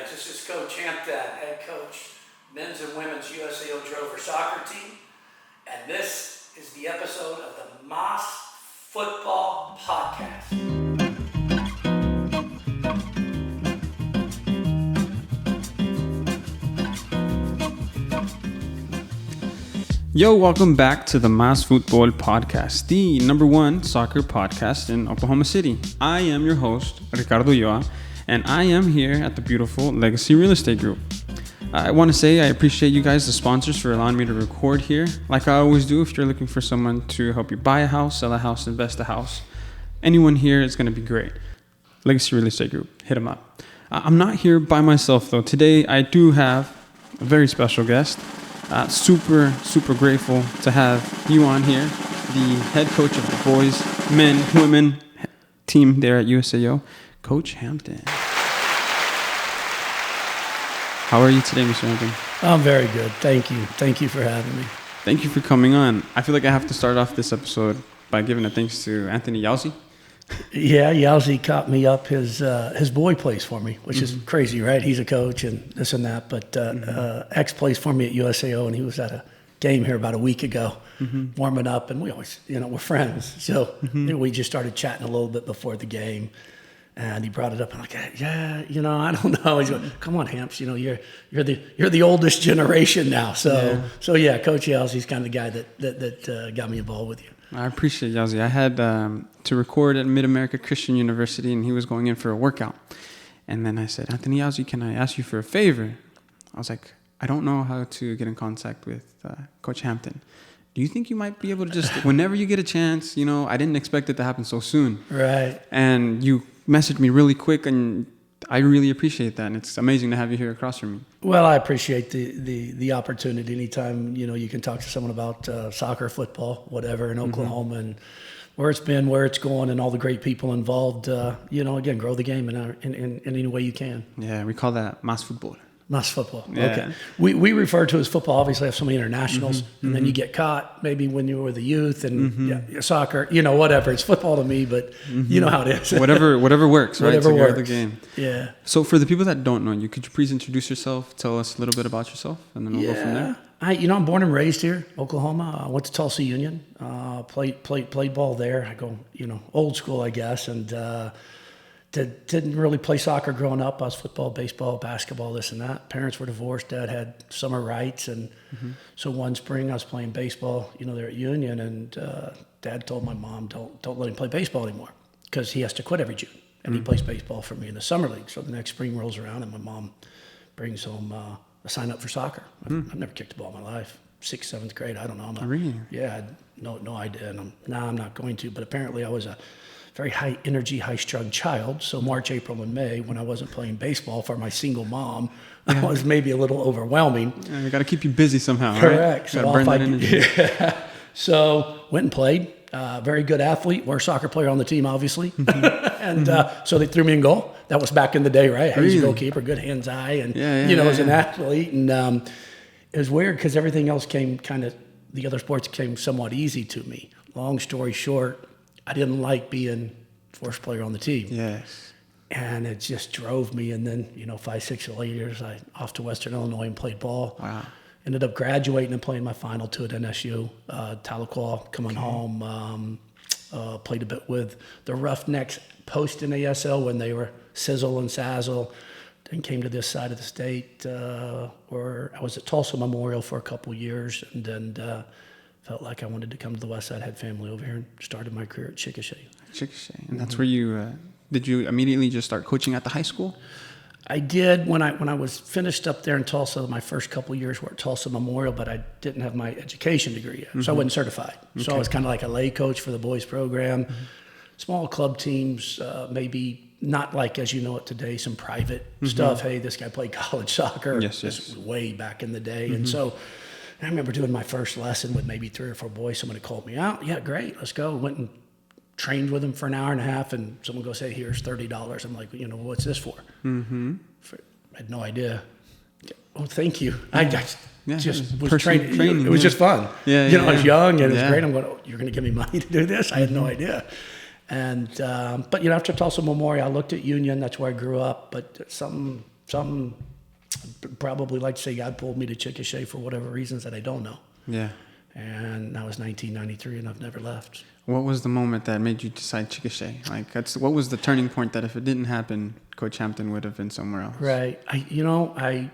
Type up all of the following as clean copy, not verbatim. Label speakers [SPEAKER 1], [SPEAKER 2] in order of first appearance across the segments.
[SPEAKER 1] guys. This is Coach Hampton, head coach, men's and women's USAO Drover soccer team. And this is the episode of the Futbol podcast.
[SPEAKER 2] Yo, welcome back to the Futbol podcast, the #1 soccer podcast in Oklahoma City. I am your host, Ricardo Ulloa, and I am here at the beautiful Legacy Real Estate Group. I want to say I appreciate you guys, the sponsors, for allowing me to record here. Like I always do, if you're looking for someone to help you buy a house, sell a house, invest a house, anyone here is going to be great. Legacy Real Estate Group, hit them up. I'm not here by myself, though. Today, I do have a very special guest. Super grateful to have you on here, the head coach of the boys, men, women team there at USAO, Coach Hampton. How are you today, Mr. Hampton?
[SPEAKER 1] I'm very good. Thank you. Thank you for having me.
[SPEAKER 2] Thank you for coming on. I feel like I have to start off this episode by giving a thanks to Anthony Yowzi.
[SPEAKER 1] Yeah, Yowzi caught me up. His boy plays for me, which is crazy, right? He's a coach and this and that, but X plays for me at USAO, and he was at a game here about a week ago, warming up, and we always, we're friends. So we just started chatting a little bit before the game, and he brought it up, and I'm like, yeah, I don't know. He's going, come on, Hamps, you're the oldest generation now. So yeah, Coach Yowzi's kind of the guy that got me involved with you.
[SPEAKER 2] I appreciate Yowzi. I had to record at Mid-America Christian University, and he was going in for a workout. And then I said, Anthony Yowzi, can I ask you for a favor? I was like, I don't know how to get in contact with Coach Hampton. Do you think you might be able to just, whenever you get a chance, I didn't expect it to happen so soon.
[SPEAKER 1] Right.
[SPEAKER 2] And you messaged me really quick, and I really appreciate that, and it's amazing to have you here across from me.
[SPEAKER 1] Well, I appreciate the opportunity. Anytime, you can talk to someone about soccer, football, whatever, in Oklahoma, and where it's been, where it's going, and all the great people involved, again, grow the game in any way you can.
[SPEAKER 2] Yeah, we call that Mas Futbol.
[SPEAKER 1] Mas football.
[SPEAKER 2] Yeah.
[SPEAKER 1] Okay. We refer to as football. Obviously, I have so many internationals, and then you get caught maybe when you were the youth and soccer. Whatever. It's football to me, but you know how it is.
[SPEAKER 2] whatever works, right?
[SPEAKER 1] Whatever works.
[SPEAKER 2] The game.
[SPEAKER 1] Yeah.
[SPEAKER 2] So for the people that don't know you, could you please introduce yourself? Tell us a little bit about yourself, and then we'll go from there.
[SPEAKER 1] I'm born and raised here, Oklahoma. I went to Tulsa Union. Played ball there. I go, old school, I guess, and. Didn't really play soccer growing up. I was football, baseball, basketball, this and that. Parents were divorced. Dad had summer rights. And so one spring I was playing baseball, there at Union. And Dad told my mom, don't let him play baseball anymore because he has to quit every June. And he plays baseball for me in the summer league. So the next spring rolls around and my mom brings home a sign up for soccer. I've never kicked a ball in my life. 6th, 7th grade, I don't know.
[SPEAKER 2] Really?
[SPEAKER 1] Yeah, I had no idea. And I'm not going to. But apparently I was a very high energy, high strung child. So March, April, and May, when I wasn't playing baseball for my single mom, was maybe a little overwhelming.
[SPEAKER 2] Yeah, we got to keep you busy somehow.
[SPEAKER 1] Correct.
[SPEAKER 2] Right? So burn that energy.
[SPEAKER 1] Yeah. So went and played. Very good athlete. We're a soccer player on the team, obviously. And so they threw me in goal. That was back in the day, right? I was a goalkeeper, good hands-eye, and as an athlete. And it was weird because everything else came the other sports came somewhat easy to me. Long story short, I didn't like being first player on the team.
[SPEAKER 2] Yes. And
[SPEAKER 1] it just drove me. And then, 5-6 years, I off to Western Illinois and played ball.
[SPEAKER 2] Wow.
[SPEAKER 1] Ended up graduating and playing my final two at NSU, Tahlequah, coming home. Played a bit with the Roughnecks post NASL when they were sizzle and sazzle. Then came to this side of the state where I was at Tulsa Memorial for a couple years, and then felt like I wanted to come to the West Side. Had family over here and started my career at Chickasha.
[SPEAKER 2] And that's where you did you immediately just start coaching at the high school?
[SPEAKER 1] I did when I was finished up there in Tulsa. My first couple of years were at Tulsa Memorial, but I didn't have my education degree yet, so I wasn't certified. Okay. So I was kind of like a lay coach for the boys program. Small club teams, maybe not like as you know it today, some private stuff. Hey, this guy played college soccer.
[SPEAKER 2] Yes.
[SPEAKER 1] This was way back in the day, and so I remember doing my first lesson with maybe 3 or 4 boys. Somebody called me out. Yeah, great, let's go. Went and trained with them for an hour and a half, and someone goes, hey, here's $30. I'm like, what's this for? I had no idea. Oh, thank you. I just was training. It was just fun. I was young, and it was great. I'm going, you're going to give me money to do this? I had no idea. And but after Tulsa Memorial, I looked at Union. That's where I grew up. But something something, probably like to say God pulled me to Chickasha for whatever reasons that I don't know.
[SPEAKER 2] Yeah.
[SPEAKER 1] And that was 1993, and I've never left.
[SPEAKER 2] What was the moment that made you decide Chickasha? Like, what was the turning point that if it didn't happen, Coach Hampton would have been somewhere else?
[SPEAKER 1] Right. I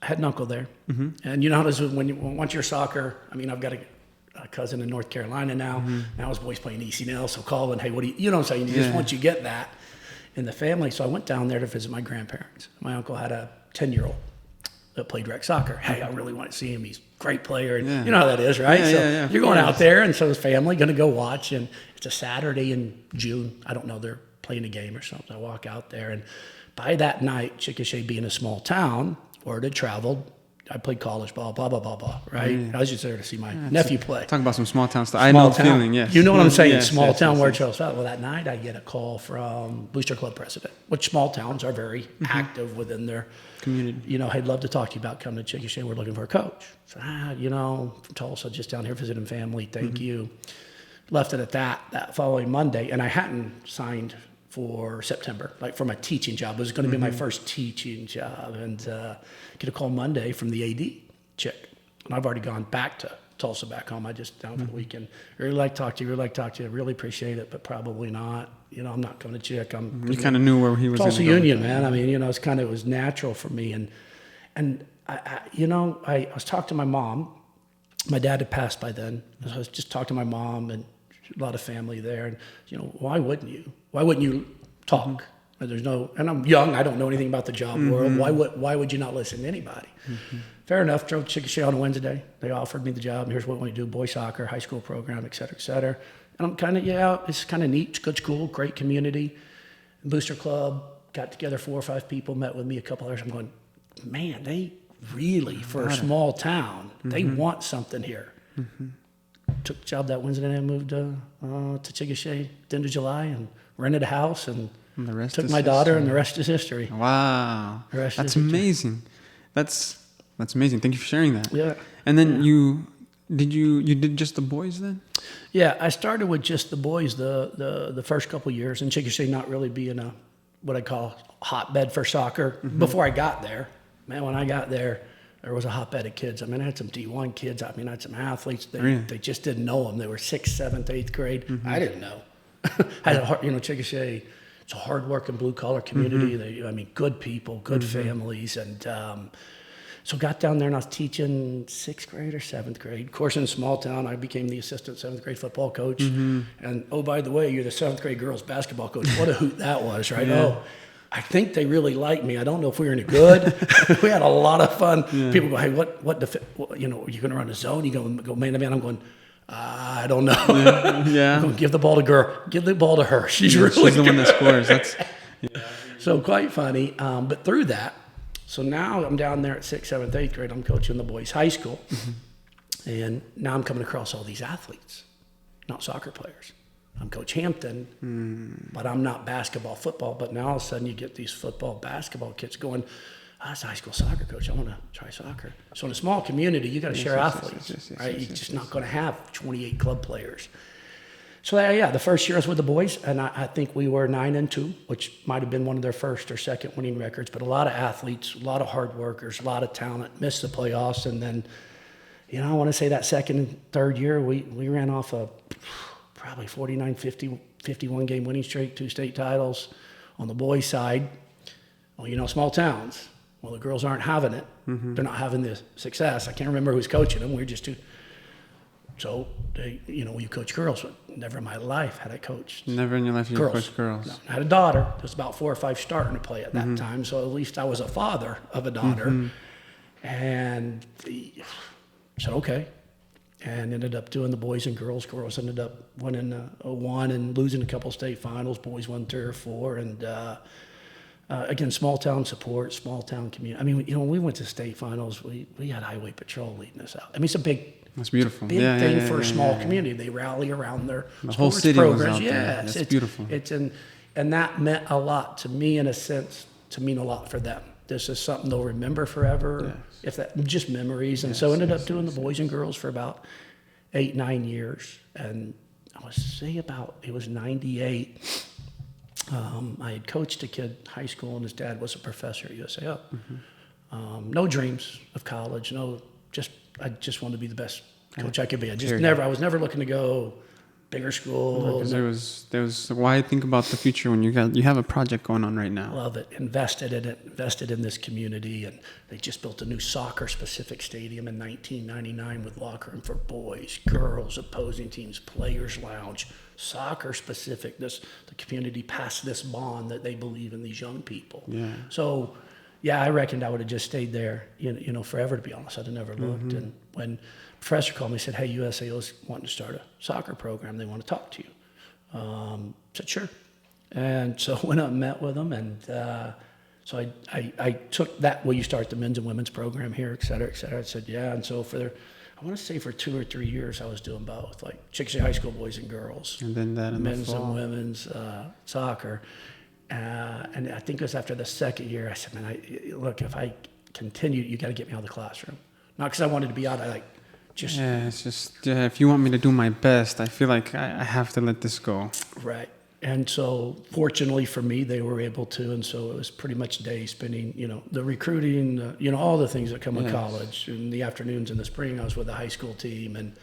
[SPEAKER 1] had an uncle there. Mm-hmm. And you know how it is once you're soccer, I mean, I've got a cousin in North Carolina now. Mm-hmm. Now his boy's playing ECNL, so calling, hey, what do you know what I'm saying? Just once you get that in the family. So I went down there to visit my grandparents. My uncle had a 10-year-old that played rec soccer. Hey, I really want to see him. He's a great player. And you know how that is, right?
[SPEAKER 2] Yeah,
[SPEAKER 1] you're going out there, and so his family going to go watch. And it's a Saturday in June. I don't know, they're playing a game or something. I walk out there, and by that night, Chickasha being a small town, word had traveled. I played college ball, blah, blah, blah, blah, right? I was just there to see my nephew play.
[SPEAKER 2] Talk about some small town stuff. I know the feeling, yes.
[SPEAKER 1] You know what I'm saying? Small town where Charles felt. Well, that night I get a call from Booster Club president, which small towns are very active within their
[SPEAKER 2] community.
[SPEAKER 1] You know, I'd love to talk to you about coming to Chickasha. We're looking for a coach. So, from Tulsa, just down here visiting family. Thank you. Left it at that following Monday, and I hadn't signed for September, like for my teaching job. It was going to be my first teaching job, and get a call Monday from the AD chick. And I've already gone back to Tulsa, back home. I just down for the weekend. Really like to talk to you. I really appreciate it, but probably not. You know, I'm not going to chick.
[SPEAKER 2] You kind of knew where he was.
[SPEAKER 1] Tulsa Union, man. I mean, you know, it was natural for me, and I was talking to my mom. My dad had passed by then. I was just talking to my mom and a lot of family there, and why wouldn't you? Why wouldn't you talk? And I'm young. I don't know anything about the job world. Why would you not listen to anybody? Fair enough. Drove to Chickasha on a Wednesday. They offered me the job. Here's what we do: boys soccer, high school program, et cetera, et cetera. And I'm kind of it's kind of neat. It's good school, great community. Booster Club got together 4 or 5 people, met with me, a couple others. I'm going, man, they really, for a small town, they want something here. Took the job that Wednesday night. I moved to Chickasha at the end of July and rented a house and took my daughter, and the rest is history.
[SPEAKER 2] Wow, that's amazing. That's amazing. Thank you for sharing that.
[SPEAKER 1] Yeah.
[SPEAKER 2] And then you did just the boys then?
[SPEAKER 1] Yeah, I started with just the boys the first couple of years, and Chickasha not really being what I call hotbed for soccer. Before I got there, man, when I got there was a hotbed of kids. I mean, I had some D1 kids. I mean, I had some athletes. They just didn't know them. They were 6th, 7th, 8th grade. I didn't know. Chickasha, it's a hard-working blue-collar community. Good people, good families, and so got down there and I was teaching 6th grade or 7th grade. Of course, in a small town, I became the assistant 7th grade football coach. And oh, by the way, you're the 7th grade girls basketball coach. What a hoot that was, right? Yeah. Oh, I think they really liked me. I don't know if we were any good. We had a lot of fun. Yeah. People go, hey, what you're going to run a zone? You go man to man. I'm going, I don't know. Yeah. I'm going, give the ball to girl. Give the ball to her. She's really
[SPEAKER 2] she's the one that scores.
[SPEAKER 1] So quite funny. But through that, so now I'm down there at 6th, 7th, 8th grade. I'm coaching the boys' high school. And now I'm coming across all these athletes, not soccer players. I'm Coach Hampton, but I'm not basketball, football. But now all of a sudden you get these football, basketball kids going, that's a high school soccer coach. I want to try soccer. So in a small community, you got to share athletes, right? You're just not going to have 28 club players. So the first year I was with the boys, and I think we were 9-2, which might have been one of their first or second winning records. But a lot of athletes, a lot of hard workers, a lot of talent, missed the playoffs. And then, I want to say that second and third year, we ran off a probably 49, 50, 51 game winning streak, 2 state titles on the boys' side. Well, small towns. Well, the girls aren't having it. They're not having the success. I can't remember who's coaching them. We're just too. So, you coach girls. But never in my life had I coached.
[SPEAKER 2] Never in your life you coached girls.
[SPEAKER 1] No, I had a daughter. There was about 4 or 5 starting to play at that time. So at least I was a father of a daughter. And said, okay. And ended up doing the boys and girls. Girls ended up winning 1 and losing a couple state finals. Boys won 3 or 4. And again, small town support, small town community. When we went to state finals, we had Highway Patrol leading us out. It's a big.
[SPEAKER 2] That's beautiful.
[SPEAKER 1] Big thing for a small community. They rally around their
[SPEAKER 2] the whole city
[SPEAKER 1] programs.
[SPEAKER 2] Was out there. That's beautiful.
[SPEAKER 1] And that meant a lot to me, in a sense, to mean a lot for them. This is something they'll remember forever. If that just memories. And so ended up doing the boys and girls for about 8-9 years. And I would say it was 98. I had coached a kid in high school, and his dad was a professor at USAO. No dreams of college. I just wanted to be the best coach I could be. I was never looking to go bigger school.
[SPEAKER 2] Because there was why I think about the future when you have a project going on right now.
[SPEAKER 1] Love it. Invested in this community, and they just built a new soccer specific stadium in 1999 with locker room for boys, girls, opposing teams, players lounge, soccer specific. The community passed this bond that they believe in these young people.
[SPEAKER 2] Yeah.
[SPEAKER 1] So I reckoned I would have just stayed there, forever, to be honest. I'd have never looked. And when professor called me and said, "Hey, USAO's wanting to start a soccer program. They want to talk to you." I said, "Sure." And so I went up and met with them. And so I took that, will you start the men's and women's program here, et cetera, et cetera. I said, yeah. And so I want to say for 2 or 3 years, I was doing both, like Chickasha High School boys and girls.
[SPEAKER 2] And then that in
[SPEAKER 1] men's
[SPEAKER 2] the fall.
[SPEAKER 1] and women's soccer. And I think it was after the second year, I said, "Man, look, if I continue, you got to get me out of the classroom." Not because I wanted to be out.
[SPEAKER 2] It's just if you want me to do my best, I feel like I have to let this go.
[SPEAKER 1] Right. And so fortunately for me, they were able to. And so it was pretty much days spending, the recruiting, all the things that come with college. In the afternoons in the spring, I was with the high school team. And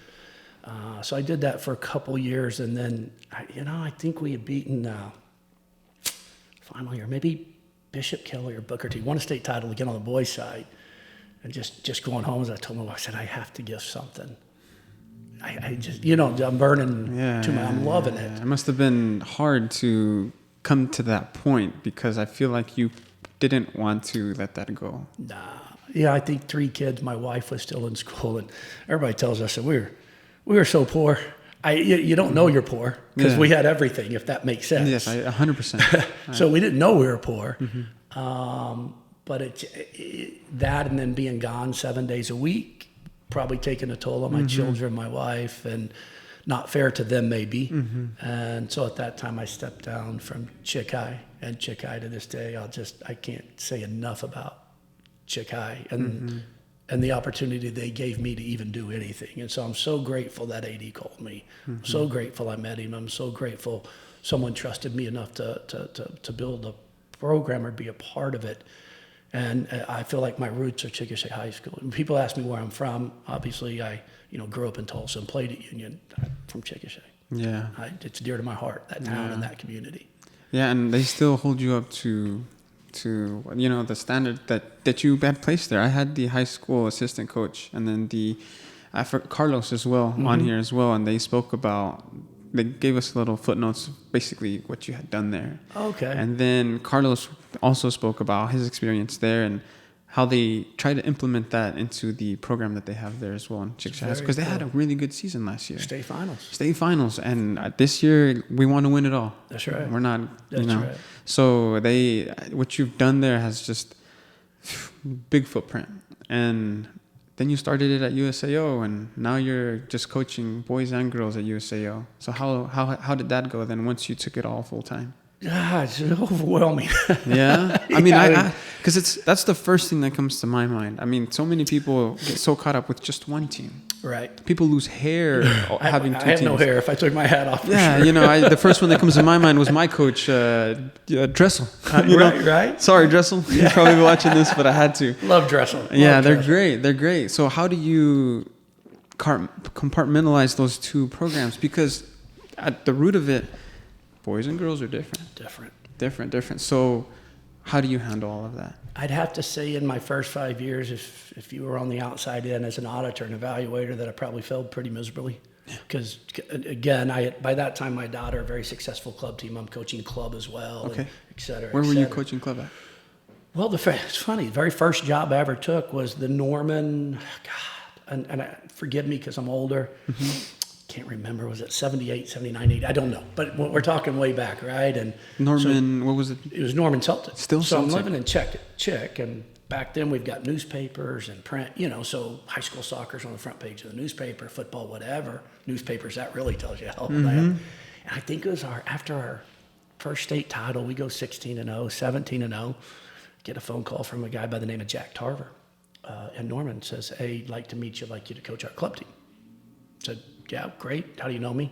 [SPEAKER 1] so I did that for a couple years. And then, I think we had beaten final year, maybe Bishop Kelly or Booker T, won a state title again on the boys' side. And just going home, as I told my wife, I said, I have to give something. I just, I'm burning I'm loving it.
[SPEAKER 2] It must have been hard to come to that point because I feel like you didn't want to let that go.
[SPEAKER 1] Nah. Yeah, I think 3 kids. My wife was still in school, and everybody tells us that we were so poor. You don't know you're poor because we had everything, if that makes sense.
[SPEAKER 2] Yes, 100%.
[SPEAKER 1] So we didn't know we were poor. But that and then being gone 7 days a week, probably taking a toll on my children, my wife, and not fair to them maybe. And so at that time I stepped down from Chick High, and Chick High to this day, I can't say enough about Chick High and the opportunity they gave me to even do anything. And so I'm so grateful that AD called me. I'm so grateful I met him. I'm so grateful someone trusted me enough to build a program or be a part of it. And I feel like my roots are Chickasha High School. And people ask me where I'm from. Obviously, I grew up in Tulsa and played at Union. I'm from Chickasha.
[SPEAKER 2] Yeah.
[SPEAKER 1] It's dear to my heart, that town and that community.
[SPEAKER 2] Yeah, and they still hold you up to the standard that you had placed there. I had the high school assistant coach, and then Carlos as well on here as well, and they gave us little footnotes, basically what you had done there.
[SPEAKER 1] Okay.
[SPEAKER 2] And then Carlos also spoke about his experience there and how they try to implement that into the program that they have there as well in Chickasha, because they had a really good season last year.
[SPEAKER 1] State finals.
[SPEAKER 2] And this year we want to win it all.
[SPEAKER 1] That's right.
[SPEAKER 2] We're not,
[SPEAKER 1] right.
[SPEAKER 2] So what you've done there has just big footprint. And then you started it at USAO, and now you're just coaching boys and girls at USAO. So how did that go then once you took it all full time?
[SPEAKER 1] It's overwhelming.
[SPEAKER 2] Yeah, I mean, because that's the first thing that comes to my mind. I mean, so many people get so caught up with just one team.
[SPEAKER 1] Right.
[SPEAKER 2] People lose hair having two teams.
[SPEAKER 1] I have no hair if I took my hat off.
[SPEAKER 2] Yeah,
[SPEAKER 1] sure.
[SPEAKER 2] The first one that comes to my mind was my coach, Dressel.
[SPEAKER 1] Right.
[SPEAKER 2] Sorry, Dressel.
[SPEAKER 1] Yeah.
[SPEAKER 2] You're probably watching this, but I had to.
[SPEAKER 1] Love Dressel.
[SPEAKER 2] They're great. They're great. So how do you compartmentalize those two programs? Because at the root of it, boys and girls are different. So how do you handle all of that?
[SPEAKER 1] I'd have to say in my first 5 years, if you were on the outside in as an auditor and evaluator, that I probably failed pretty miserably. Because, again, by that time, my daughter, a very successful club team, I'm coaching club as well,
[SPEAKER 2] okay.
[SPEAKER 1] and et cetera.
[SPEAKER 2] Where were you coaching club at?
[SPEAKER 1] Well, it's funny. The very first job I ever took was the Norman, and forgive me because I'm older. Can't remember, was it 78, 79, 80? I don't know. But we're talking way back, right? And
[SPEAKER 2] Norman, what was it?
[SPEAKER 1] It was Norman Celtic.
[SPEAKER 2] Still
[SPEAKER 1] so
[SPEAKER 2] Celtic.
[SPEAKER 1] I'm living in Chick, and back then we've got newspapers and print, so high school soccer's on the front page of the newspaper, football, whatever. Newspapers, that really tells you how old I am. And I think it was after our first state title, we go 16-0, 17-0, get a phone call from a guy by the name of Jack Tarver. And Norman says, "Hey, I'd like to meet you, I'd like you to coach our club team." I said, "Yeah, great. How do you know me?"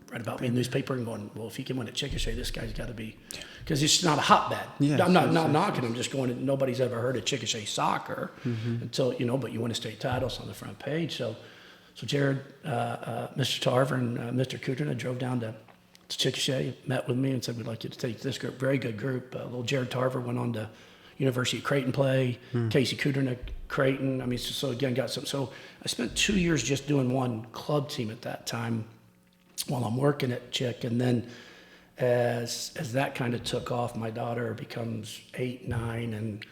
[SPEAKER 1] Read about me in the newspaper and going, "Well, if he can win at Chickasha, this guy's got to be because it's not a hotbed.
[SPEAKER 2] Yes,
[SPEAKER 1] I'm not
[SPEAKER 2] yes,
[SPEAKER 1] knocking. I'm just going. Nobody's ever heard of Chickasha soccer until but you win a state titles on the front page. So Jared, Mr. Tarver, and Mr. Kudrina drove down to Chickasha, met with me, and said we'd like you to take this group. Very good group. Little Jared Tarver went on to University of Creighton play. Casey Kudrina, Creighton. I mean, so again, got some. So I spent 2 years just doing one club team at that time while I'm working at Chick, and then as that kind of took off, my daughter becomes 8, 9, and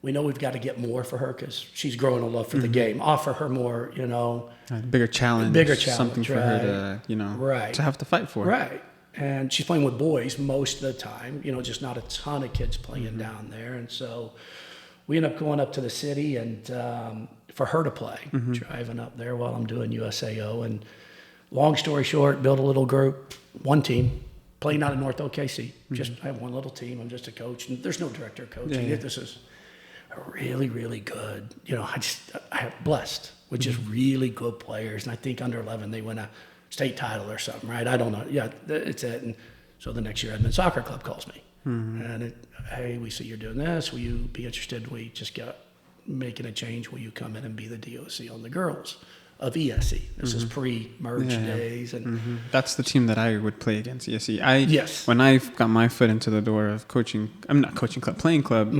[SPEAKER 1] we know we've got to get more for her because she's growing a love for the game. Offer her more,
[SPEAKER 2] a bigger challenge, something for her to, to have to fight for.
[SPEAKER 1] Right. And she's playing with boys most of the time, just not a ton of kids playing down there. And so we end up going up to the city and for her to play, driving up there while I'm doing USAO. And long story short, build a little group, one team, playing out of North OKC. Just I have one little team. I'm just a coach, and there's no director of coaching.
[SPEAKER 2] Yeah.
[SPEAKER 1] This is a really, really good. I have blessed with just really good players, and I think under 11 they win a state title or something, right? I don't know. Yeah, it's it. And so the next year, Edmond Soccer Club calls me, and hey, we see you're doing this. Will you be interested? We just got making a change. Will you come in and be the DOC on the girls of ESC? This is pre-merge days, and
[SPEAKER 2] that's the team that I would play against, ESC.
[SPEAKER 1] Yes.
[SPEAKER 2] When I got my foot into the door of coaching, I'm not coaching club, playing club,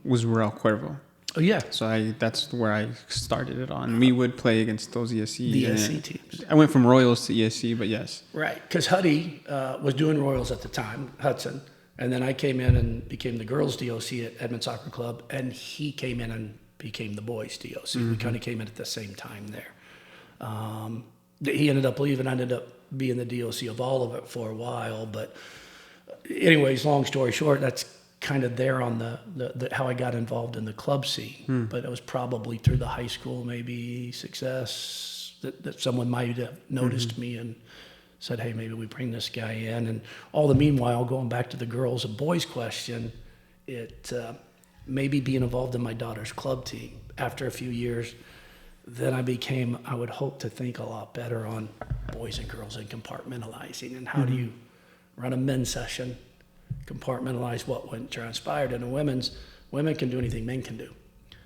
[SPEAKER 2] was Real Cuervo.
[SPEAKER 1] Oh yeah.
[SPEAKER 2] So that's where I started it on. We would play against those ESC.
[SPEAKER 1] The ESC teams.
[SPEAKER 2] I went from Royals to ESC, but yes.
[SPEAKER 1] Right, because Huddy was doing Royals at the time, Hudson, and then I came in and became the girls' DOC at Edmond Soccer Club, and he came in and became the boys' DOC. We kind of came in at the same time there. He ended up leaving. I ended up being the DOC of all of it for a while. But anyways, long story short, that's kind of there on the how I got involved in the club scene. But it was probably through the high school, maybe success, that someone might have noticed me and said, hey, maybe we bring this guy in. And all the meanwhile, going back to the girls and boys question, it maybe being involved in my daughter's club team after a few years, then I would hope to think a lot better on boys and girls and compartmentalizing and how do you run a men's session, compartmentalize what went transpired. And in women can do anything men can do.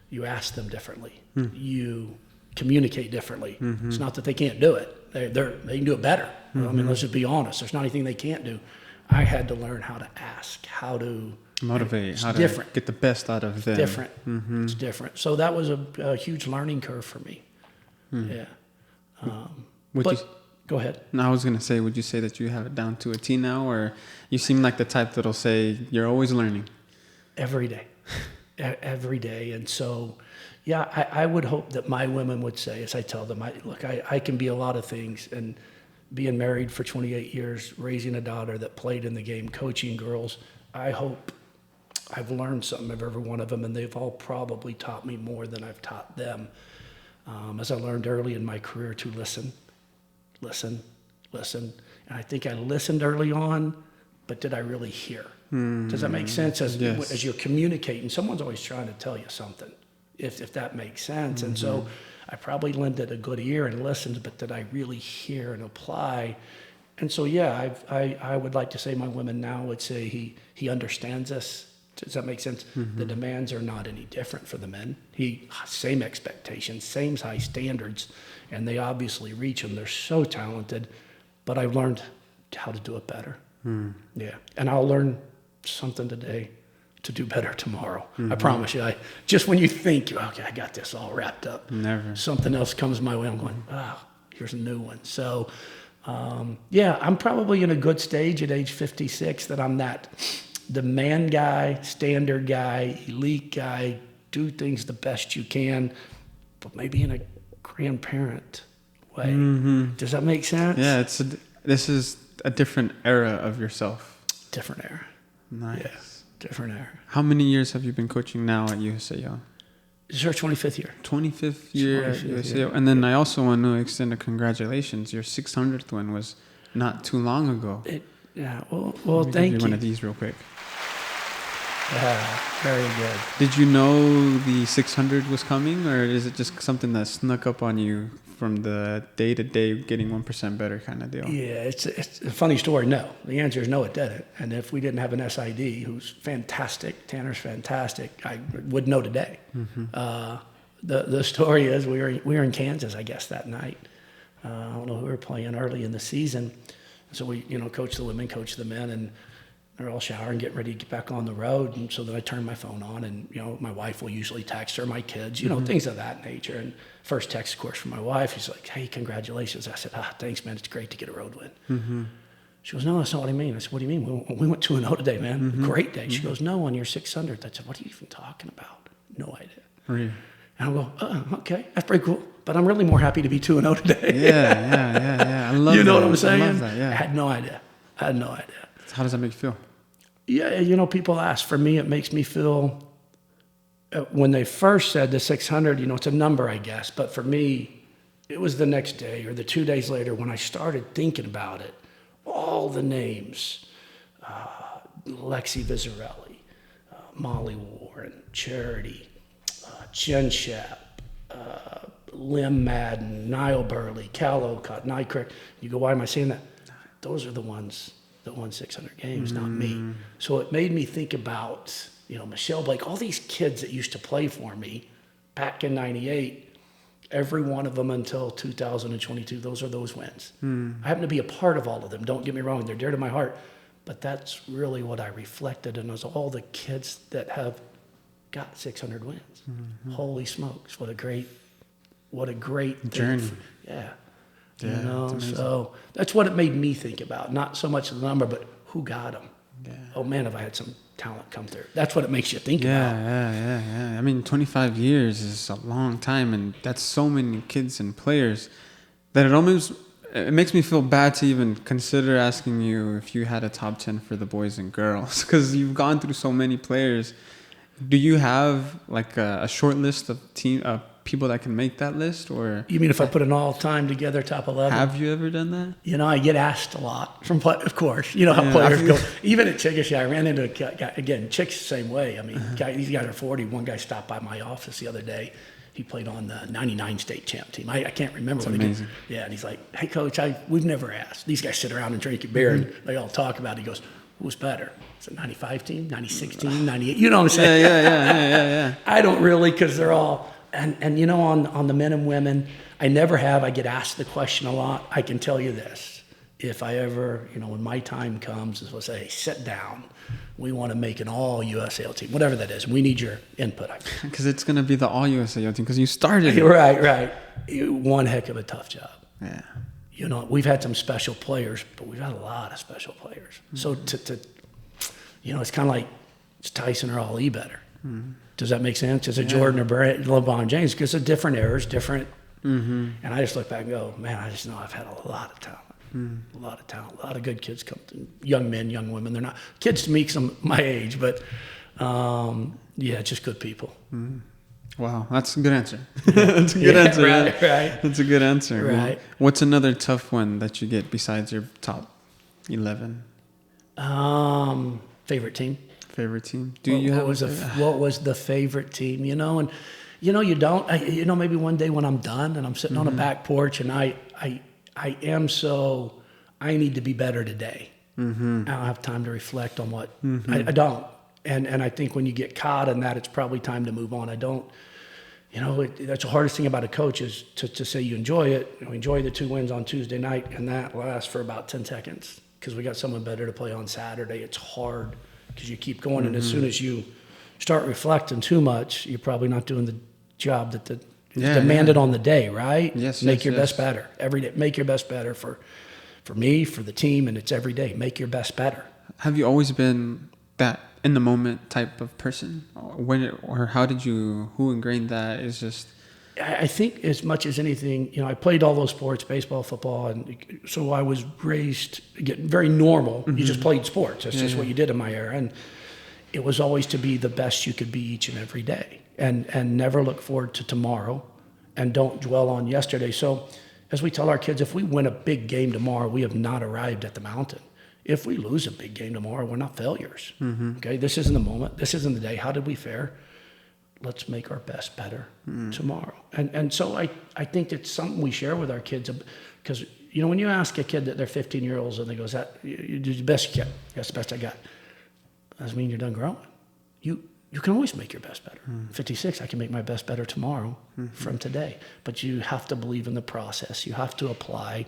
[SPEAKER 1] You ask them differently. You communicate differently. It's not that they can't do it. They can do it better. I mean, let's just be honest. There's not anything they can't do. I had to learn how to ask, how to
[SPEAKER 2] motivate, how to get the best out of them.
[SPEAKER 1] Different. It's different. So that was a huge learning curve for me. Yeah. Go ahead.
[SPEAKER 2] No, I was going to say, would you say that you have it down to a T now, or you seem like the type that'll say you're always learning?
[SPEAKER 1] Every day. Every day. And so, yeah, I would hope that my women would say, as I tell them, I can be a lot of things, and being married for 28 years, raising a daughter that played in the game, coaching girls, I hope I've learned something of every one of them, and they've all probably taught me more than I've taught them. As I learned early in my career to listen. And I think I listened early on, but did I really hear? Does that make sense? As you're communicating, someone's always trying to tell you something, if that makes sense. And so I probably lended a good ear and listened, but did I really hear and apply? And so, yeah, I would like to say my women now would say he understands us. Does that make sense? The demands are not any different for the men. Same expectations, same high standards, and they obviously reach them. They're so talented, but I've learned how to do it better. Yeah, and I'll learn something today to do better tomorrow. I promise you. Just when you think, okay, I got this all wrapped up, something else comes my way. I'm going, here's a new one. So, yeah, I'm probably in a good stage at age 56 that I'm the man guy, standard guy, elite guy, do things the best you can, but maybe in a grandparent way. Does that make sense?
[SPEAKER 2] Yeah, this is a different era of yourself.
[SPEAKER 1] Different era.
[SPEAKER 2] Nice.
[SPEAKER 1] Yeah, different era.
[SPEAKER 2] How many years have you been coaching now at USAO?
[SPEAKER 1] This is our 25th year.
[SPEAKER 2] 25th year at USAO. And then I also want to extend a congratulations. Your 600th one was not too long ago.
[SPEAKER 1] Well, thank you.
[SPEAKER 2] One of these real quick.
[SPEAKER 1] Yeah, very good.
[SPEAKER 2] Did you know the 600 was coming, or is it just something that snuck up on you from the day-to-day getting 1% better kind of deal?
[SPEAKER 1] Yeah, it's a funny story. No, the answer is no, it didn't. And if we didn't have an SID, who's fantastic, Tanner's fantastic, I would know today. The story is we were in Kansas, I guess, that night. I don't know who we were playing early in the season. So we, coach the women, coach the men, and they're all showering, getting ready to get back on the road. And so then I turn my phone on, and, my wife will usually text her, my kids, things of that nature. And first text, of course, from my wife. She's like, hey, congratulations. I said, thanks, man. It's great to get a road win. She goes, no, that's not what I mean. I said, what do you mean? We went 2-0 today, man. Great day. She goes, no, on your 600th. I said, what are you even talking about? No idea.
[SPEAKER 2] Really?
[SPEAKER 1] And I'll go, okay, that's pretty cool. But I'm really more happy to be 2-0 today.
[SPEAKER 2] Yeah. I love that.
[SPEAKER 1] You know what I'm saying?
[SPEAKER 2] I love that, yeah.
[SPEAKER 1] I had no idea.
[SPEAKER 2] How does that make you feel?
[SPEAKER 1] Yeah, people ask. For me, it makes me feel, when they first said the 600, it's a number, I guess. But for me, it was the next day or the 2 days later when I started thinking about it. All the names, Lexi Vizzarelli, Molly Warren, Charity, Jen Shep, Lim Madden, Niall Burley, Cal Ocott, Nycrack. You go, why am I saying that? Those are the ones that won 600 games, not me. So it made me think about, Michelle Blake, all these kids that used to play for me back in 98, every one of them until 2022, those are those wins. I happen to be a part of all of them. Don't get me wrong, they're dear to my heart. But that's really what I reflected, and it was all the kids that have got 600 wins. Holy smokes, what a great
[SPEAKER 2] journey.
[SPEAKER 1] Yeah.
[SPEAKER 2] It's
[SPEAKER 1] So that's what it made me think about. Not so much the number, but who got them.
[SPEAKER 2] Yeah.
[SPEAKER 1] Oh man, have I had some talent come through. That's what it makes you think about.
[SPEAKER 2] Yeah. I mean, 25 years is a long time, and that's so many kids and players that it makes me feel bad to even consider asking you if you had a top 10 for the boys and girls, because you've gone through so many players. Do you have like a short list of people that can make that list, or
[SPEAKER 1] You mean if I put an all-time together top 11?
[SPEAKER 2] have you ever done that?
[SPEAKER 1] I get asked a lot from, of course, how players go. Even at Chickasaw, I ran into a guy, again, Chick's the same way. I mean, these guys are 40. One guy stopped by my office the other day. He played on the 99 state champ team. I can't remember what
[SPEAKER 2] amazing.
[SPEAKER 1] Yeah, and he's like, hey, Coach, we've never asked. These guys sit around and drink a beer, and they all talk about it. He goes, who's better? It's a 95 team, 96 team, 98. You know what I'm saying?
[SPEAKER 2] Yeah.
[SPEAKER 1] I don't really, because they're all, and on the men and women, I never have. I get asked the question a lot. I can tell you this. If I ever, when my time comes, is we'll say, hey, sit down. We want to make an all USAO team, whatever that is. We need your input.
[SPEAKER 2] Because it's going to be the all USAO team, because you started it.
[SPEAKER 1] Right. One heck of a tough job.
[SPEAKER 2] Yeah.
[SPEAKER 1] We've had some special players, but we've had a lot of special players. So it's kind of like, is Tyson or Ali better? Does that make sense? Is it Jordan or LeBron James? Because of different eras, different. And I just look back and go, man, I just know I've had a lot of talent. A lot of talent. A lot of good kids come through. Young men, young women. They're not kids to me because I'm my age, but just good people.
[SPEAKER 2] Wow, that's a good answer. That's a good answer.
[SPEAKER 1] Right.
[SPEAKER 2] That's a good answer.
[SPEAKER 1] Right.
[SPEAKER 2] What's another tough one that you get besides your top 11?
[SPEAKER 1] Favorite team.
[SPEAKER 2] Favorite team?
[SPEAKER 1] What was the favorite team? And you don't. Maybe one day when I'm done and I'm sitting on a back porch and I need to be better today. I don't have time to reflect on what I don't. And I think when you get caught in that, it's probably time to move on. I don't. That's the hardest thing about a coach is to say you enjoy it. Enjoy the 2 wins on Tuesday night, and that lasts for about 10 seconds because we got someone better to play on Saturday. It's hard because you keep going, and as soon as you start reflecting too much, you're probably not doing the job that is demanded on the day, right?
[SPEAKER 2] Yes.
[SPEAKER 1] Make your best better every day. Make your best better for me, for the team, and it's every day. Make your best better.
[SPEAKER 2] Have you always been that in the moment type of person? Who ingrained that? Is just,
[SPEAKER 1] I think as much as anything, I played all those sports, baseball, football, and so I was raised very normal. You just played sports. That's just what you did in my era. And it was always to be the best you could be each and every day and never look forward to tomorrow and don't dwell on yesterday. So as we tell our kids, if we win a big game tomorrow, we have not arrived at the mountain. If we lose a big game tomorrow, we're not failures. Okay, this isn't the moment. This isn't the day. How did we fare? let's make our best better tomorrow. And so I think it's something we share with our kids, because, you know, when you ask a kid that they're 15-year-olds and they go, "Is that, you did the best you can?" "That's the best I got." Doesn't mean you're done growing. You can always make your best better. 56, I can make my best better tomorrow from today. But you have to believe in the process. You have to apply,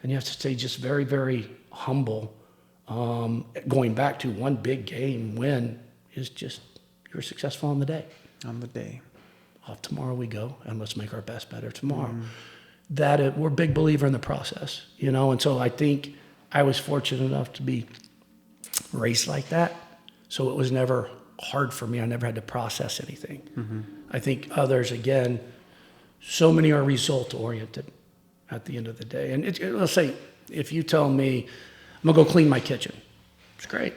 [SPEAKER 1] and you have to stay just very, very humble. Going back to one big game win is just, you're successful on the day.
[SPEAKER 2] On the day.
[SPEAKER 1] Off tomorrow we go, and let's make our best better tomorrow. We're a big believer in the process, you know, and so I think I was fortunate enough to be raised like that. So it was never hard for me. I never had to process anything. I think others, again, so many are result oriented at the end of the day. And let's say, if you tell me, "I'm gonna go clean my kitchen," it's great,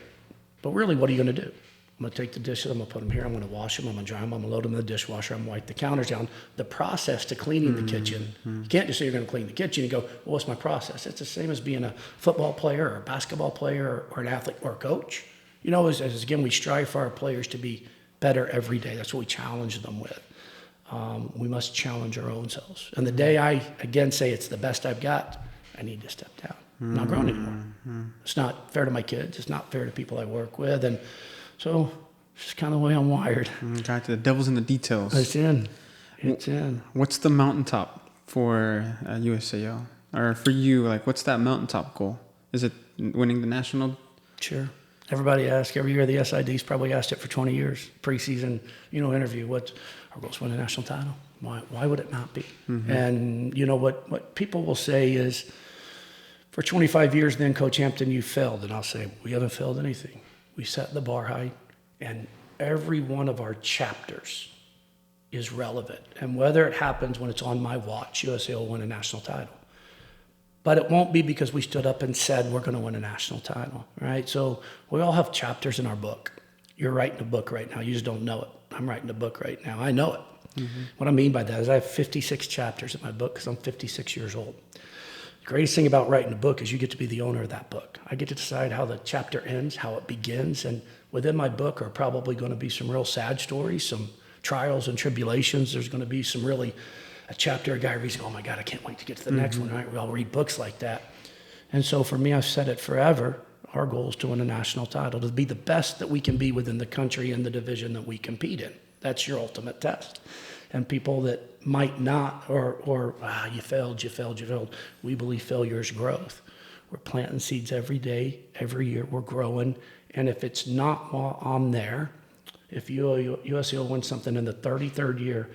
[SPEAKER 1] but really, what are you gonna do? "I'm gonna take the dishes, I'm gonna put them here, I'm gonna wash them, I'm gonna dry them, I'm gonna load them in the dishwasher, I'm gonna wipe the counters down." The process to cleaning the kitchen, you can't just say you're gonna clean the kitchen. You go, "Well, what's my process?" It's the same as being a football player or a basketball player or an athlete or a coach. You know, as again, we strive for our players to be better every day. That's what we challenge them with. We must challenge our own selves. And the day I, again, say it's the best I've got, I need to step down. I'm not growing anymore. It's not fair to my kids. It's not fair to people I work with. And so it's just kind of the way I'm wired.
[SPEAKER 2] Got the devil's in the details.
[SPEAKER 1] It's in. It's in.
[SPEAKER 2] What's the mountaintop for USAO? Or for you, like, what's that mountaintop goal? Is it winning the national?
[SPEAKER 1] Sure. Everybody asks every year. The SID's probably asked it for 20 years. Preseason, you know, interview. What's our goal? To win a national title. Why would it not be? And you know what people will say is, for 25 years, then, Coach Hampton, you failed. And I'll say, we haven't failed anything. We set the bar high, and every one of our chapters is relevant. And whether it happens when it's on my watch, USAO will win a national title. But it won't be because we stood up and said we're going to win a national title, right? So we all have chapters in our book. You're writing a book right now. You just don't know it. I'm writing a book right now. I know it. What I mean by that is I have 56 chapters in my book because I'm 56 years old. The greatest thing about writing a book is you get to be the owner of that book. I get to decide how the chapter ends, how it begins, and within my book are probably going to be some real sad stories, some trials and tribulations. There's going to be some really, a chapter a guy reads, "Oh my God, I can't wait to get to the next one," right? We all read books like that. And so for me, I've said it forever, our goal is to win a national title, to be the best that we can be within the country and the division that we compete in. That's your ultimate test. And people that might not, or you failed, we believe failure is growth. We're planting seeds every day, every year, we're growing. And if it's not while I'm there, if USAO wins something in the 33rd year,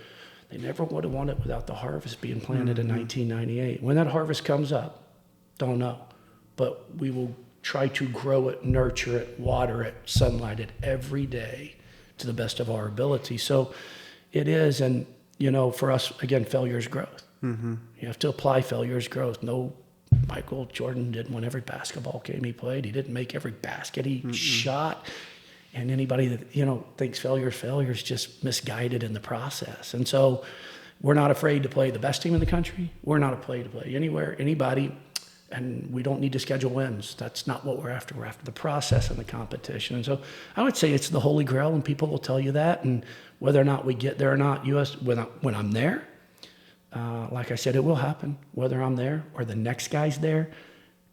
[SPEAKER 1] they never would have won it without the harvest being planted in 1998. When that harvest comes up, don't know. But we will try to grow it, nurture it, water it, sunlight it every day to the best of our ability. So it is, and you know, for us, again, failure is growth. You have to apply failure as growth. No, Michael Jordan didn't win every basketball game he played. He didn't make every basket he shot. And anybody that, you know, thinks failure is just misguided in the process. And so we're not afraid to play the best team in the country. We're not afraid to play anywhere, anybody. And we don't need to schedule wins. That's not what we're after. We're after the process and the competition. And so I would say it's the holy grail, and people will tell you that. And whether or not we get there or not, when I'm there, like I said, it will happen, whether I'm there or the next guy's there.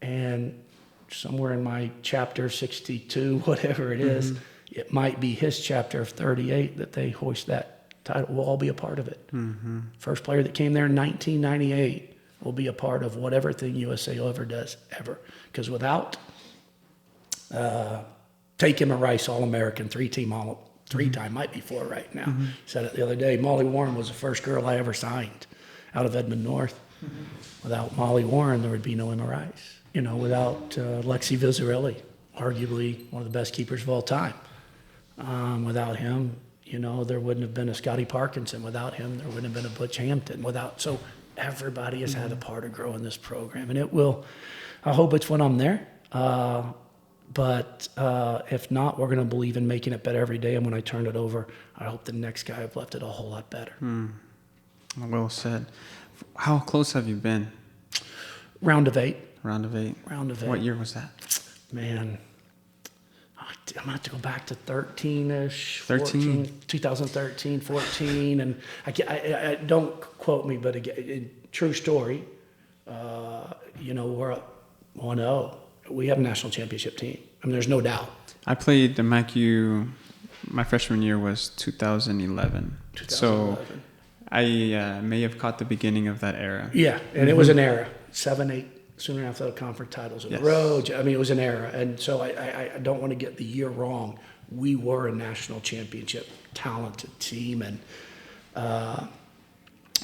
[SPEAKER 1] And somewhere in my chapter 62, whatever it is, it might be his chapter of 38 that they hoist that title. We'll all be a part of it. First player that came there in 1998 will be a part of whatever thing USAO ever does, ever. Because without take him a Rice All-American, three-time, might be four right now. Said it the other day. Molly Warren was the first girl I ever signed out of Edmond North. Without Molly Warren, there would be no Emma Rice. You know, without Lexi Vizarelli, arguably one of the best keepers of all time. Without him, you know, there wouldn't have been a Scotty Parkinson. Without him, there wouldn't have been a Butch Hampton. So everybody has had a part of growing this program, and it will. I hope it's when I'm there. But if not, we're going to believe in making it better every day. And when I turn it over, I hope the next guy have left it a whole lot better.
[SPEAKER 2] Well said. How close have you been?
[SPEAKER 1] Round of eight.
[SPEAKER 2] Round of eight.
[SPEAKER 1] Round of eight.
[SPEAKER 2] What year was that?
[SPEAKER 1] Man, I'm going to have to go back to 13-ish, 2013, 14. And I don't quote me, but again, true story. We're up 1-0. We have a national championship team. I mean, there's no doubt.
[SPEAKER 2] I played the MACU, my freshman year was 2011. So I may have caught the beginning of that era.
[SPEAKER 1] Yeah, and it was an era. 7, 8 sooner after the conference titles in a row. I mean, it was an era. And so I don't want to get the year wrong. We were a national championship talented team. And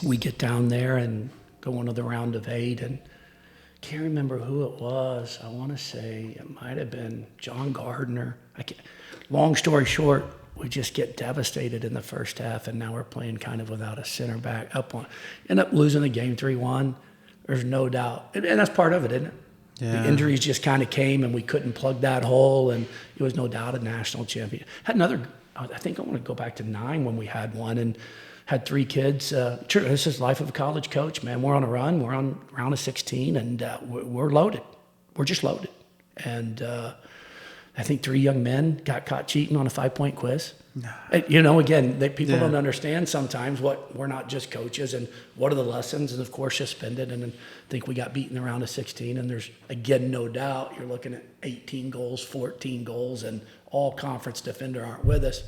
[SPEAKER 1] we get down there and go into the round of 8. And can't remember who it was. I want to say it might have been John Gardner. Long story short, we just get devastated in the first half, and now we're playing kind of without a center back end up losing the game 3-1. There's no doubt. And that's part of it, isn't it? Yeah. The injuries just kind of came, and we couldn't plug that hole, and it was no doubt a national champion. Had another, I think I want to go back to 9 when we had one, and had 3 kids. True, this is life of a college coach, man. We're on a run. We're on round of 16, and we're loaded. We're just loaded. And I think 3 young men got caught cheating on a 5-point quiz. Again, people don't understand sometimes what we're not just coaches and what are the lessons, and of course suspended. And I think we got beat in the round of 16. And there's, again, no doubt you're looking at 18 goals, 14 goals, and all conference defender aren't with us.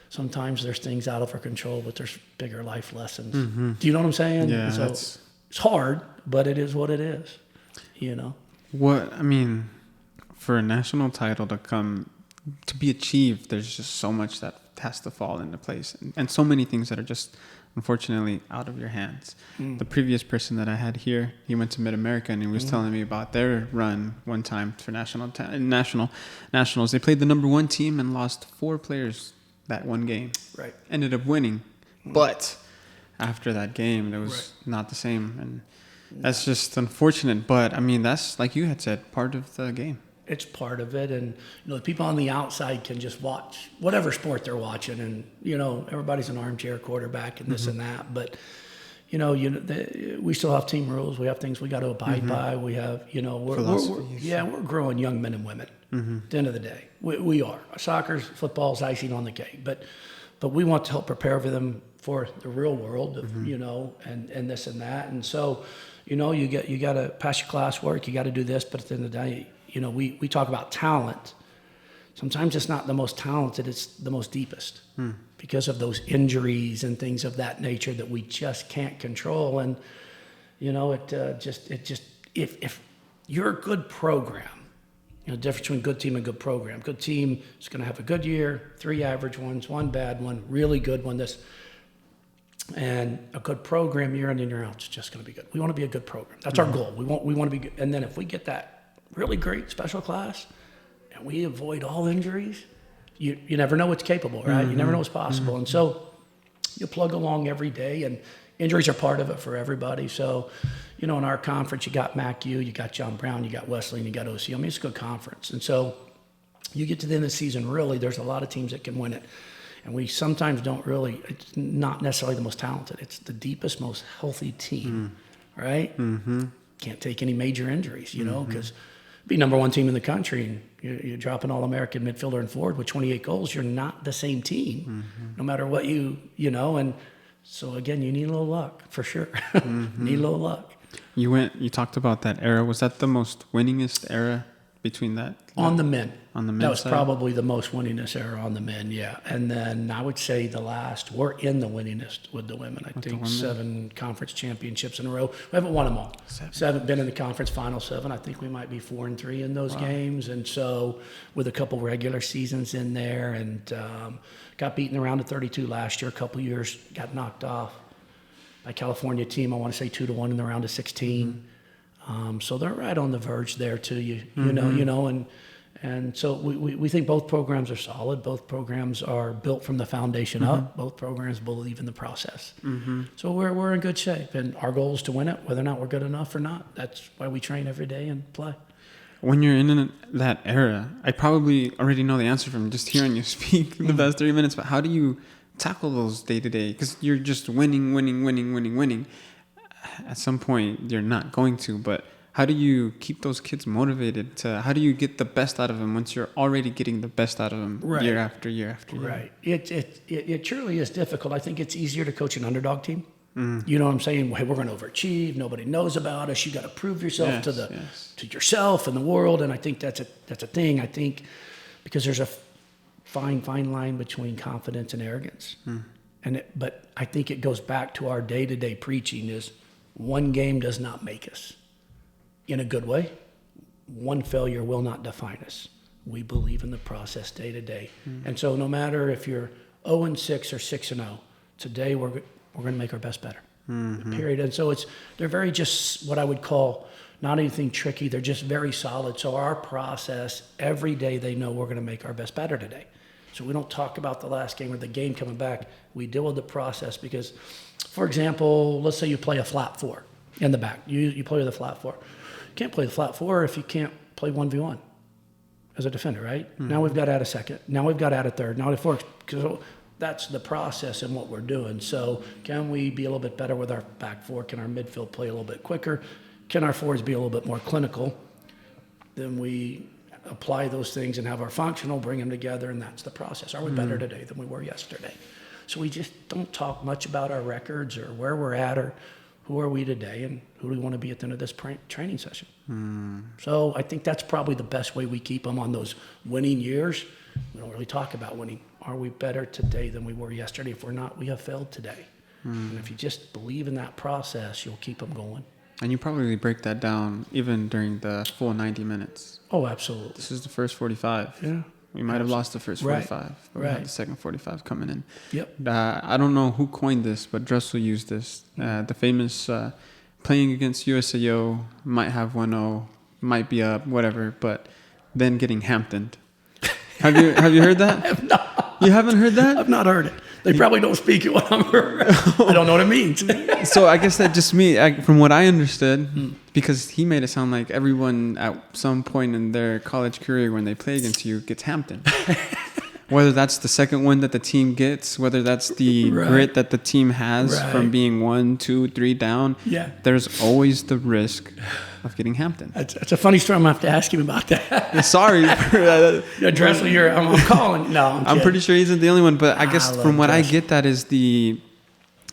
[SPEAKER 1] Sometimes there's things out of our control, but there's bigger life lessons. Mm-hmm. Do you know what I'm saying?
[SPEAKER 2] Yeah,
[SPEAKER 1] so it's hard, but it is what it is.
[SPEAKER 2] For a national title to be achieved, there's just so much that has to fall into place, and so many things that are just unfortunately out of your hands. The previous person that I had here, he went to Mid-America, and he was telling me about their run one time for nationals. They played the number 1 team and lost 4 players that one game.
[SPEAKER 1] Right.
[SPEAKER 2] Ended up winning, but after that game, it was not the same, and that's just unfortunate. But I mean, that's, like you had said, part of the game.
[SPEAKER 1] It's part of it, and the people on the outside can just watch whatever sport they're watching, and everybody's an armchair quarterback and this and that. But we still have team rules. We have things we got to abide by. We have we're growing young men and women. At the end of the day, we are. Soccer's, football's icing on the cake, but we want to help prepare for them for the real world of and this and that. And so you got to pass your classwork. You got to do this, but at the end of the day, we talk about talent. Sometimes it's not the most talented, it's the most deepest because of those injuries and things of that nature that we just can't control. And, if you're a good program, the difference between good team and good program. Good team is going to have a good year, 3 average ones, 1 bad one, really good one, and a good program year in and year out is just going to be good. We want to be a good program. That's our goal. We want to be good. And then if we get that really great special class, and we avoid all injuries, you never know what's capable, right? You never know what's possible. And so you plug along every day, and injuries are part of it for everybody. So, in our conference, you got MACU, you got John Brown, you got Wesley, and you got OCU. I mean, it's a good conference. And so you get to the end of the season, really, there's a lot of teams that can win it. And we sometimes it's not necessarily the most talented. It's the deepest, most healthy team, right? Can't take any major injuries, because be number 1 team in the country, and you're dropping All-American midfielder and forward with 28 goals, you're not the same team, no matter what and so again, you need a little luck, for sure. Need a little luck.
[SPEAKER 2] You talked about that era. Was that the most winningest era between that?
[SPEAKER 1] On the men.
[SPEAKER 2] On the men's
[SPEAKER 1] That was
[SPEAKER 2] side?
[SPEAKER 1] probably the most winningest era on the men, yeah. And then I would say we're in the winningest with the women. I think 7 conference championships in a row. We haven't won them all. 7 been in the conference final 7. I think we might be 4-3 in those games. And so with a couple regular seasons in there, and got beaten around at 32 last year. A couple years got knocked off by California team. I want to say 2-1 in the round of 16. So they're right on the verge there too. And so we think both programs are solid. Both programs are built from the foundation up. Both programs believe in the process. So we're in good shape, and our goal is to win it, whether or not we're good enough or not. That's why we train every day and play.
[SPEAKER 2] When you're in that era, I probably already know the answer from just hearing you speak the past 3 minutes, but how do you tackle those day-to-day? Because you're just winning. At some point, you're not going to, but how do you keep those kids motivated how do you get the best out of them once you're already getting the best out of them year after year after year?
[SPEAKER 1] Right. It truly is difficult. I think it's easier to coach an underdog team. You know what I'm saying? Hey, we're going to overachieve. Nobody knows about us. You got to prove yourself to yourself and the world. And I think that's a thing. I think because there's a fine line between confidence and arrogance. But I think it goes back to our day-to-day preaching is one game does not make us. In a good way, one failure will not define us. We believe in the process day to day. And so no matter if you're 0-6 or 6-0, today we're going to make our best better. Period. And so they're very just what I would call not anything tricky. They're just very solid. So our process, every day they know we're going to make our best better today. So we don't talk about the last game or the game coming back. We deal with the process because, for example, let's say you play a flat 4 in the back. You play with a flat 4. You can't play the flat 4 if you can't play 1v1 as a defender, right? Now we've got to add a second. Now we've got to add a third. Now it works because that's the process and what we're doing. So can we be a little bit better with our back 4? Can our midfield play a little bit quicker? Can our forwards be a little bit more clinical? Then we apply those things and have our functional, bring them together, and that's the process. Are we better today than we were yesterday? So we just don't talk much about our records or where we're at or who are we today and who do we want to be at the end of this training session. So I think that's probably the best way we keep them on those winning years. We don't really talk about winning. Are we better today than we were yesterday? If we're not, we have failed today. And if you just believe in that process, you'll keep them going.
[SPEAKER 2] And you probably break that down even during the full 90 minutes.
[SPEAKER 1] Oh, absolutely.
[SPEAKER 2] This is the first 45.
[SPEAKER 1] Yeah.
[SPEAKER 2] We might have lost the first 45. But we
[SPEAKER 1] Right.
[SPEAKER 2] had the second 45 coming in.
[SPEAKER 1] Yep.
[SPEAKER 2] I don't know who coined this, but Dressel used this. The famous playing against USAO, might have 1-0, might be up, whatever, but then getting Hamptoned. Have you heard that?
[SPEAKER 1] I have not.
[SPEAKER 2] You haven't heard that?
[SPEAKER 1] I've not heard it. They probably don't speak it when I'm around. I don't know what it means.
[SPEAKER 2] So I guess that just from what I understood, because he made it sound like everyone at some point in their college career when they play against you gets Hampton. Whether that's the second one that the team gets, whether that's the grit that the team has from being 1, 2, 3 down, there's always the risk of getting Hampton.
[SPEAKER 1] That's a funny story. I'm going to have to ask him about that.
[SPEAKER 2] Sorry.
[SPEAKER 1] Dressel, I'm calling. No,
[SPEAKER 2] I'm pretty sure he's not the only one, but I guess from what I get, that is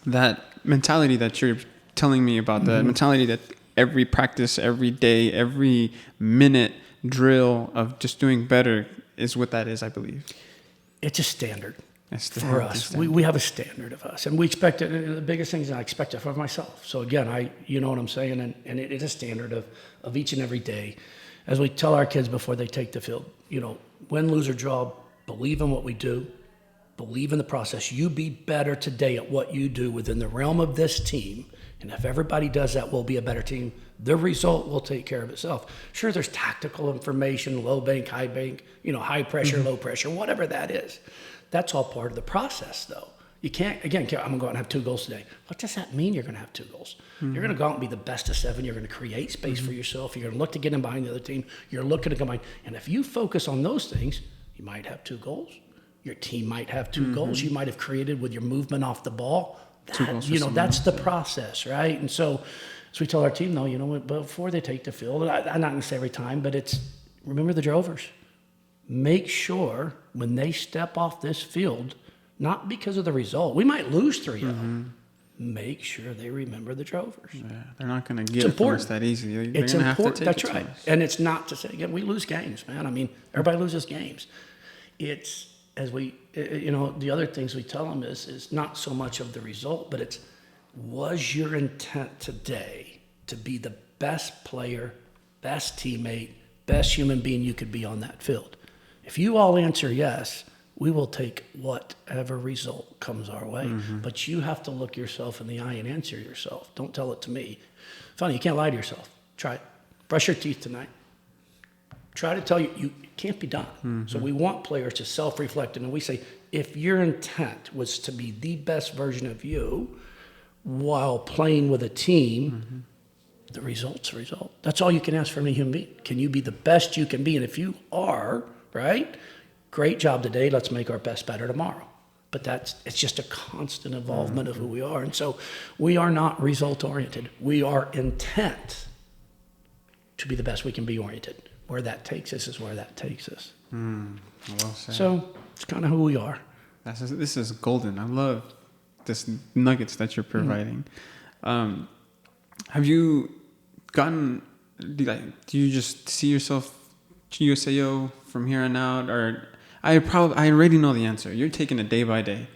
[SPEAKER 2] that mentality that you're telling me about, the mentality that every practice, every day, every minute drill of just doing better is what that is, I believe.
[SPEAKER 1] It's a standard for us. We have a standard of us, and we expect it. The biggest thing is I expect it for myself. So again, you know what I'm saying, and it is a standard of each and every day. As we tell our kids before they take the field, win, lose, or draw, believe in what we do, believe in the process. You be better today at what you do within the realm of this team, and if everybody does that, we'll be a better team. The result will take care of itself. Sure, there's tactical information, low bank, high bank, high pressure, low pressure, whatever that is. That's all part of the process, though. You can't, I'm going to go out and have 2 goals today. What does that mean you're going to have 2 goals? You're going to go out and be the best of 7. You're going to create space for yourself. You're going to look to get in behind the other team. You're looking to combine. And if you focus on those things, you might have 2 goals. Your team might have 2 goals. You might have created with your movement off the ball. That's the process, right? And so we tell our team, though, before they take the field, I'm not going to say every time, but remember the drovers. Make sure when they step off this field, not because of the result, we might lose 3-0. Make sure they remember the drovers. Yeah,
[SPEAKER 2] they're not going to get it from us that easy. They're going to have to take
[SPEAKER 1] That's
[SPEAKER 2] it
[SPEAKER 1] right. And it's not to say, again, we lose games, man. I mean, everybody loses games. It's, as we, the other things we tell them is not so much of the result, but was your intent today to be the best player, best teammate, best human being you could be on that field? If you all answer yes, we will take whatever result comes our way. But you have to look yourself in the eye and answer yourself. Don't tell it to me. Funny, you can't lie to yourself. Try it. Brush your teeth tonight. Try to tell you can't be done. So we want players to self-reflect. And we say, if your intent was to be the best version of you while playing with a team, the result's a result. That's all you can ask from a human being. Can you be the best you can be? And if you are, right, great job today. Let's make our best better tomorrow. But it's just a constant involvement of who we are. And so we are not result-oriented. We are intent. to be the best we can be oriented. Where that takes us is where that takes us.
[SPEAKER 2] Well said.
[SPEAKER 1] So it's kind of who we are.
[SPEAKER 2] This is golden. I love this nuggets that you're providing. Have you gotten? Do you just see yourself USAO from here on out, or I already know the answer. You're taking it day by day.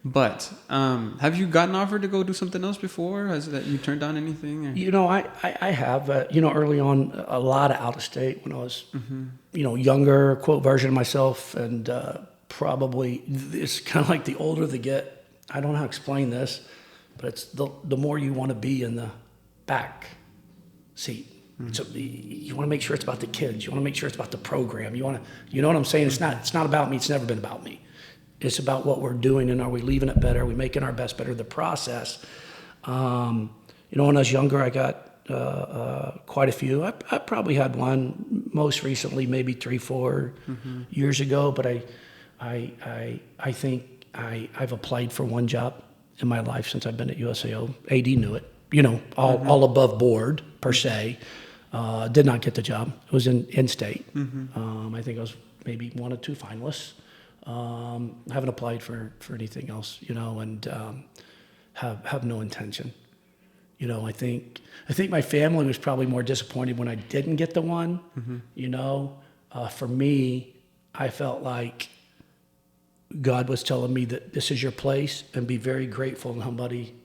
[SPEAKER 2] But have you gotten offered to go do something else before? Has that you turned down anything? Or?
[SPEAKER 1] I have. Early on, a lot of out of state when I was, younger, quote version of myself, and probably it's kind of like the older they get. I don't know how to explain this, but it's the more you want to be in the back seat. So you want to make sure it's about the kids. You want to make sure it's about the program. You know what I'm saying? It's not about me. It's never been about me. It's about what we're doing, and are we leaving it better? Are we making our best better? The process. When I was younger, I got quite a few. I probably had one most recently, maybe 3-4 years ago. But I think I've applied for one job in my life since I've been at USAO. AD knew it. All above board per se. Did not get the job. It was in state. I think I was maybe 1 or 2 finalists. Haven't applied for anything else, and have no intention. I think my family was probably more disappointed when I didn't get the one. For me, I felt like God was telling me that this is your place, and be very grateful and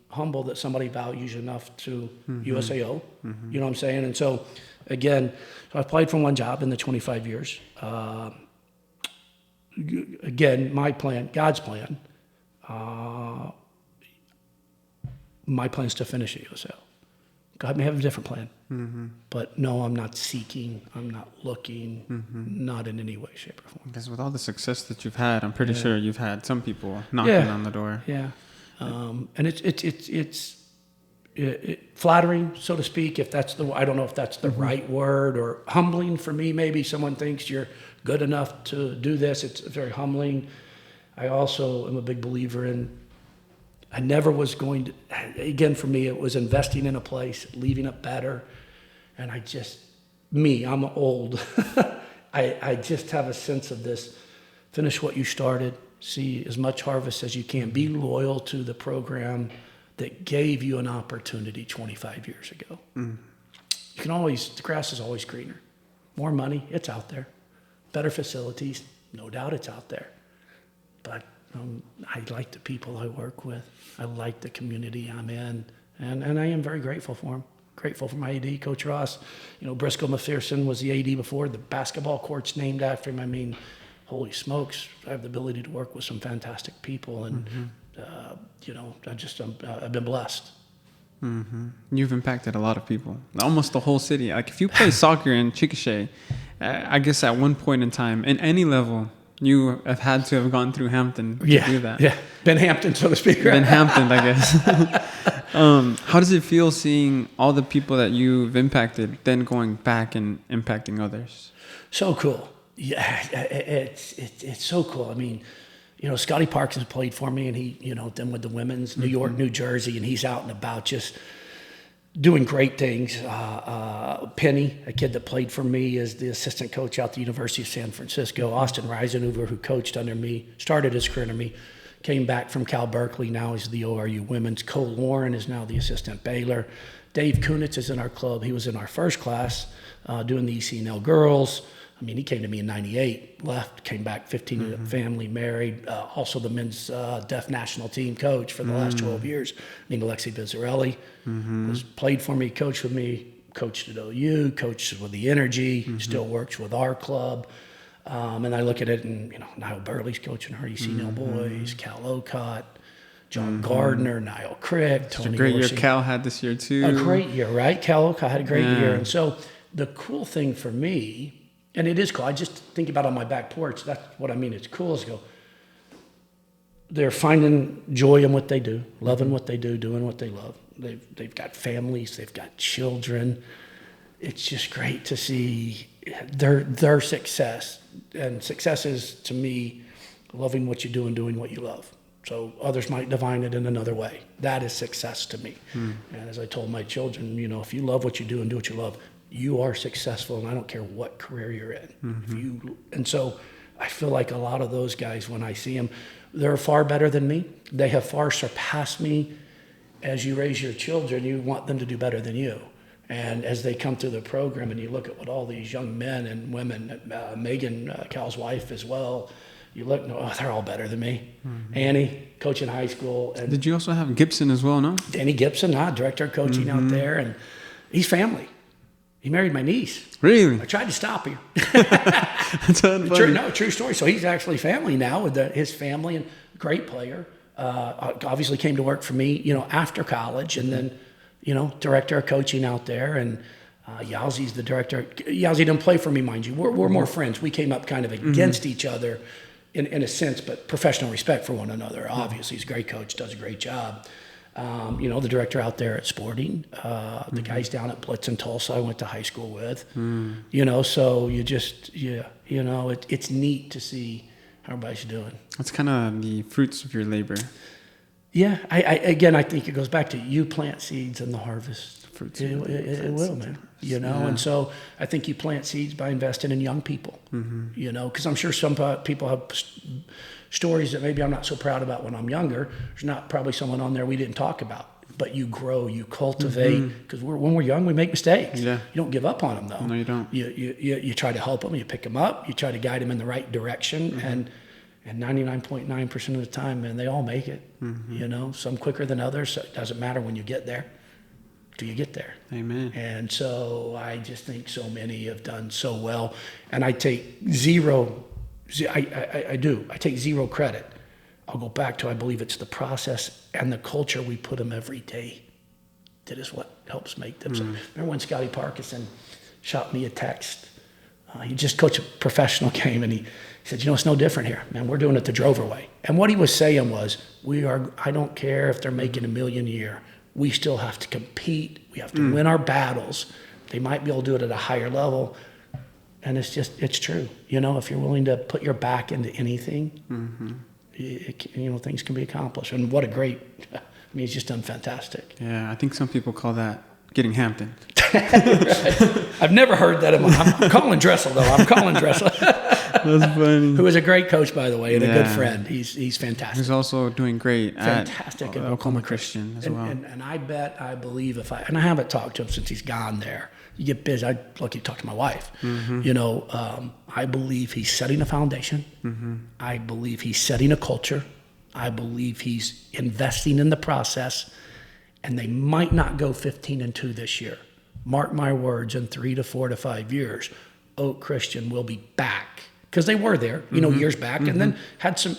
[SPEAKER 1] humble that somebody values you enough to USAO. You know what I'm saying? And so, again, I applied for one job in the 25 years. Again, my plan, God's plan, my plan is to finish at USAO. God may have a different plan, but no, I'm not seeking, I'm not looking, not in any way, shape, or form.
[SPEAKER 2] Because with all the success that you've had, I'm pretty sure you've had some people knocking on the door.
[SPEAKER 1] Yeah, and it's flattering, so to speak, if that's I don't know if that's the right word, or humbling for me. Maybe someone thinks you're good enough to do this. It's very humbling. I also am a big believer in, I never was going to, again, for me, it was investing in a place, leaving it better. And I'm old. I just have a sense of this, finish what you started, see as much harvest as you can, be loyal to the program that gave you an opportunity 25 years ago. You can the grass is always greener. More money, it's out there. Better facilities, no doubt it's out there. But I like the people I work with. I like the community I'm in. And I am very grateful for them. Grateful for my AD, Coach Ross. Briscoe McPherson was the AD before. The basketball court's named after him. I mean, holy smokes, I have the ability to work with some fantastic people. And, I've been blessed.
[SPEAKER 2] You've impacted a lot of people, almost the whole city. Like if you play soccer in Chickasha, I guess at one point in time, in any level, you have had to have gone through Hampton to do that.
[SPEAKER 1] Yeah, been Hampton, so to speak.
[SPEAKER 2] Been Hampton, I guess. How does it feel seeing all the people that you've impacted, then going back and impacting others?
[SPEAKER 1] So cool. Yeah, it's so cool. I mean, Scotty Parks has played for me, and he, then with the women's, New York, New Jersey, and he's out and about just doing great things. Penny, a kid that played for me, is the assistant coach out at the University of San Francisco. Austin Reisenhuber, who coached under me, started his career under me, came back from Cal Berkeley. Now he's the ORU women's. Cole Lauren is now the assistant Baylor. Dave Kunitz is in our club. He was in our first class doing the ECNL girls. I mean, he came to me in 98, left, came back, 15 family, married. Also the men's deaf national team coach for the last 12 years. named Alexi Bizzarelli. Was played for me, coached with me, coached at OU, coached with the Energy, still works with our club. And I look at it and, Niall Burley's coaching our ECNL boys, Cal Ocott, John Gardner, Niall Crick, Tony
[SPEAKER 2] It's a great
[SPEAKER 1] Dorsey.
[SPEAKER 2] year Cal had this year too.
[SPEAKER 1] A great year, right? Cal Ocott had a great year. And so the cool thing for me, and it is cool, I just think about on my back porch, that's what I mean, it's cool, is they're finding joy in what they do, loving what they do, doing what they love. They've got families, they've got children. It's just great to see their success. And success is, to me, loving what you do and doing what you love. So others might define it in another way. That is success to me. And as I told my children, if you love what you do and do what you love, you are successful, and I don't care what career you're in. And so I feel like a lot of those guys, when I see them, they're far better than me. They have far surpassed me. As you raise your children, you want them to do better than you. And as they come through the program and you look at what all these young men and women, Megan, Cal's wife as well, you look, oh, they're all better than me. Annie, coaching high school. And
[SPEAKER 2] did you also have Gibson as well, no?
[SPEAKER 1] Danny Gibson, director of coaching out there. And he's family. He married my niece.
[SPEAKER 2] Really?
[SPEAKER 1] I tried to stop him.
[SPEAKER 2] That's funny.
[SPEAKER 1] True story. So he's actually family now with his family, and great player. Obviously came to work for me, after college, and then, director of coaching out there. And Yowzy's the director. Yowzy didn't play for me, mind you. We're more friends. We came up kind of against each other in a sense, but professional respect for one another. Obviously, he's a great coach, does a great job. The director out there at Sporting, the guys down at Blitz in Tulsa I went to high school with, so you just, it's neat to see how everybody's doing.
[SPEAKER 2] That's kind of the fruits of your labor.
[SPEAKER 1] Yeah. I think it goes back to you plant seeds and the harvest.
[SPEAKER 2] Fruits.
[SPEAKER 1] It will, man. And so I think you plant seeds by investing in young people, because I'm sure some people have stories that maybe I'm not so proud about when I'm younger. There's not probably someone on there we didn't talk about, but you grow, you cultivate, because when we're young, we make mistakes. Yeah. You don't give up on them, though.
[SPEAKER 2] No, you don't.
[SPEAKER 1] You try to help them, you pick them up, you try to guide them in the right direction, and 99.9% of the time, man, they all make it. Some quicker than others. So it doesn't matter when you get there. Do you get there?
[SPEAKER 2] Amen.
[SPEAKER 1] And so I just think so many have done so well, and I take zero. I do. I take zero credit. I'll go back to, I believe it's the process and the culture we put them every day that is what helps make them. So, remember when Scotty Parkinson shot me a text? He just coached a professional game, and he said, it's no different here, man. We're doing it the Drover way. And what he was saying was, I don't care if they're making $1 million a year. We still have to compete. We have to win our battles. They might be able to do it at a higher level. And it's true. If you're willing to put your back into anything, things can be accomplished. And what a great, he's just done fantastic.
[SPEAKER 2] Yeah, I think some people call that getting Hampton.
[SPEAKER 1] Right. I've never heard that. I'm calling Dressel, though. I'm calling Dressel.
[SPEAKER 2] That's funny.
[SPEAKER 1] Who is a great coach, by the way, and a good friend. He's fantastic.
[SPEAKER 2] He's also doing great
[SPEAKER 1] fantastic
[SPEAKER 2] at Oklahoma Christian as well.
[SPEAKER 1] And I believe and I haven't talked to him since he's gone there. You get busy. I'd lucky to talk to my wife. I believe he's setting a foundation. I believe he's setting a culture. I believe he's investing in the process. And they might not go 15-2 this year. Mark my words, in 3 to 4 to 5 years, Oak Christian will be back. Because they were there, years back, and then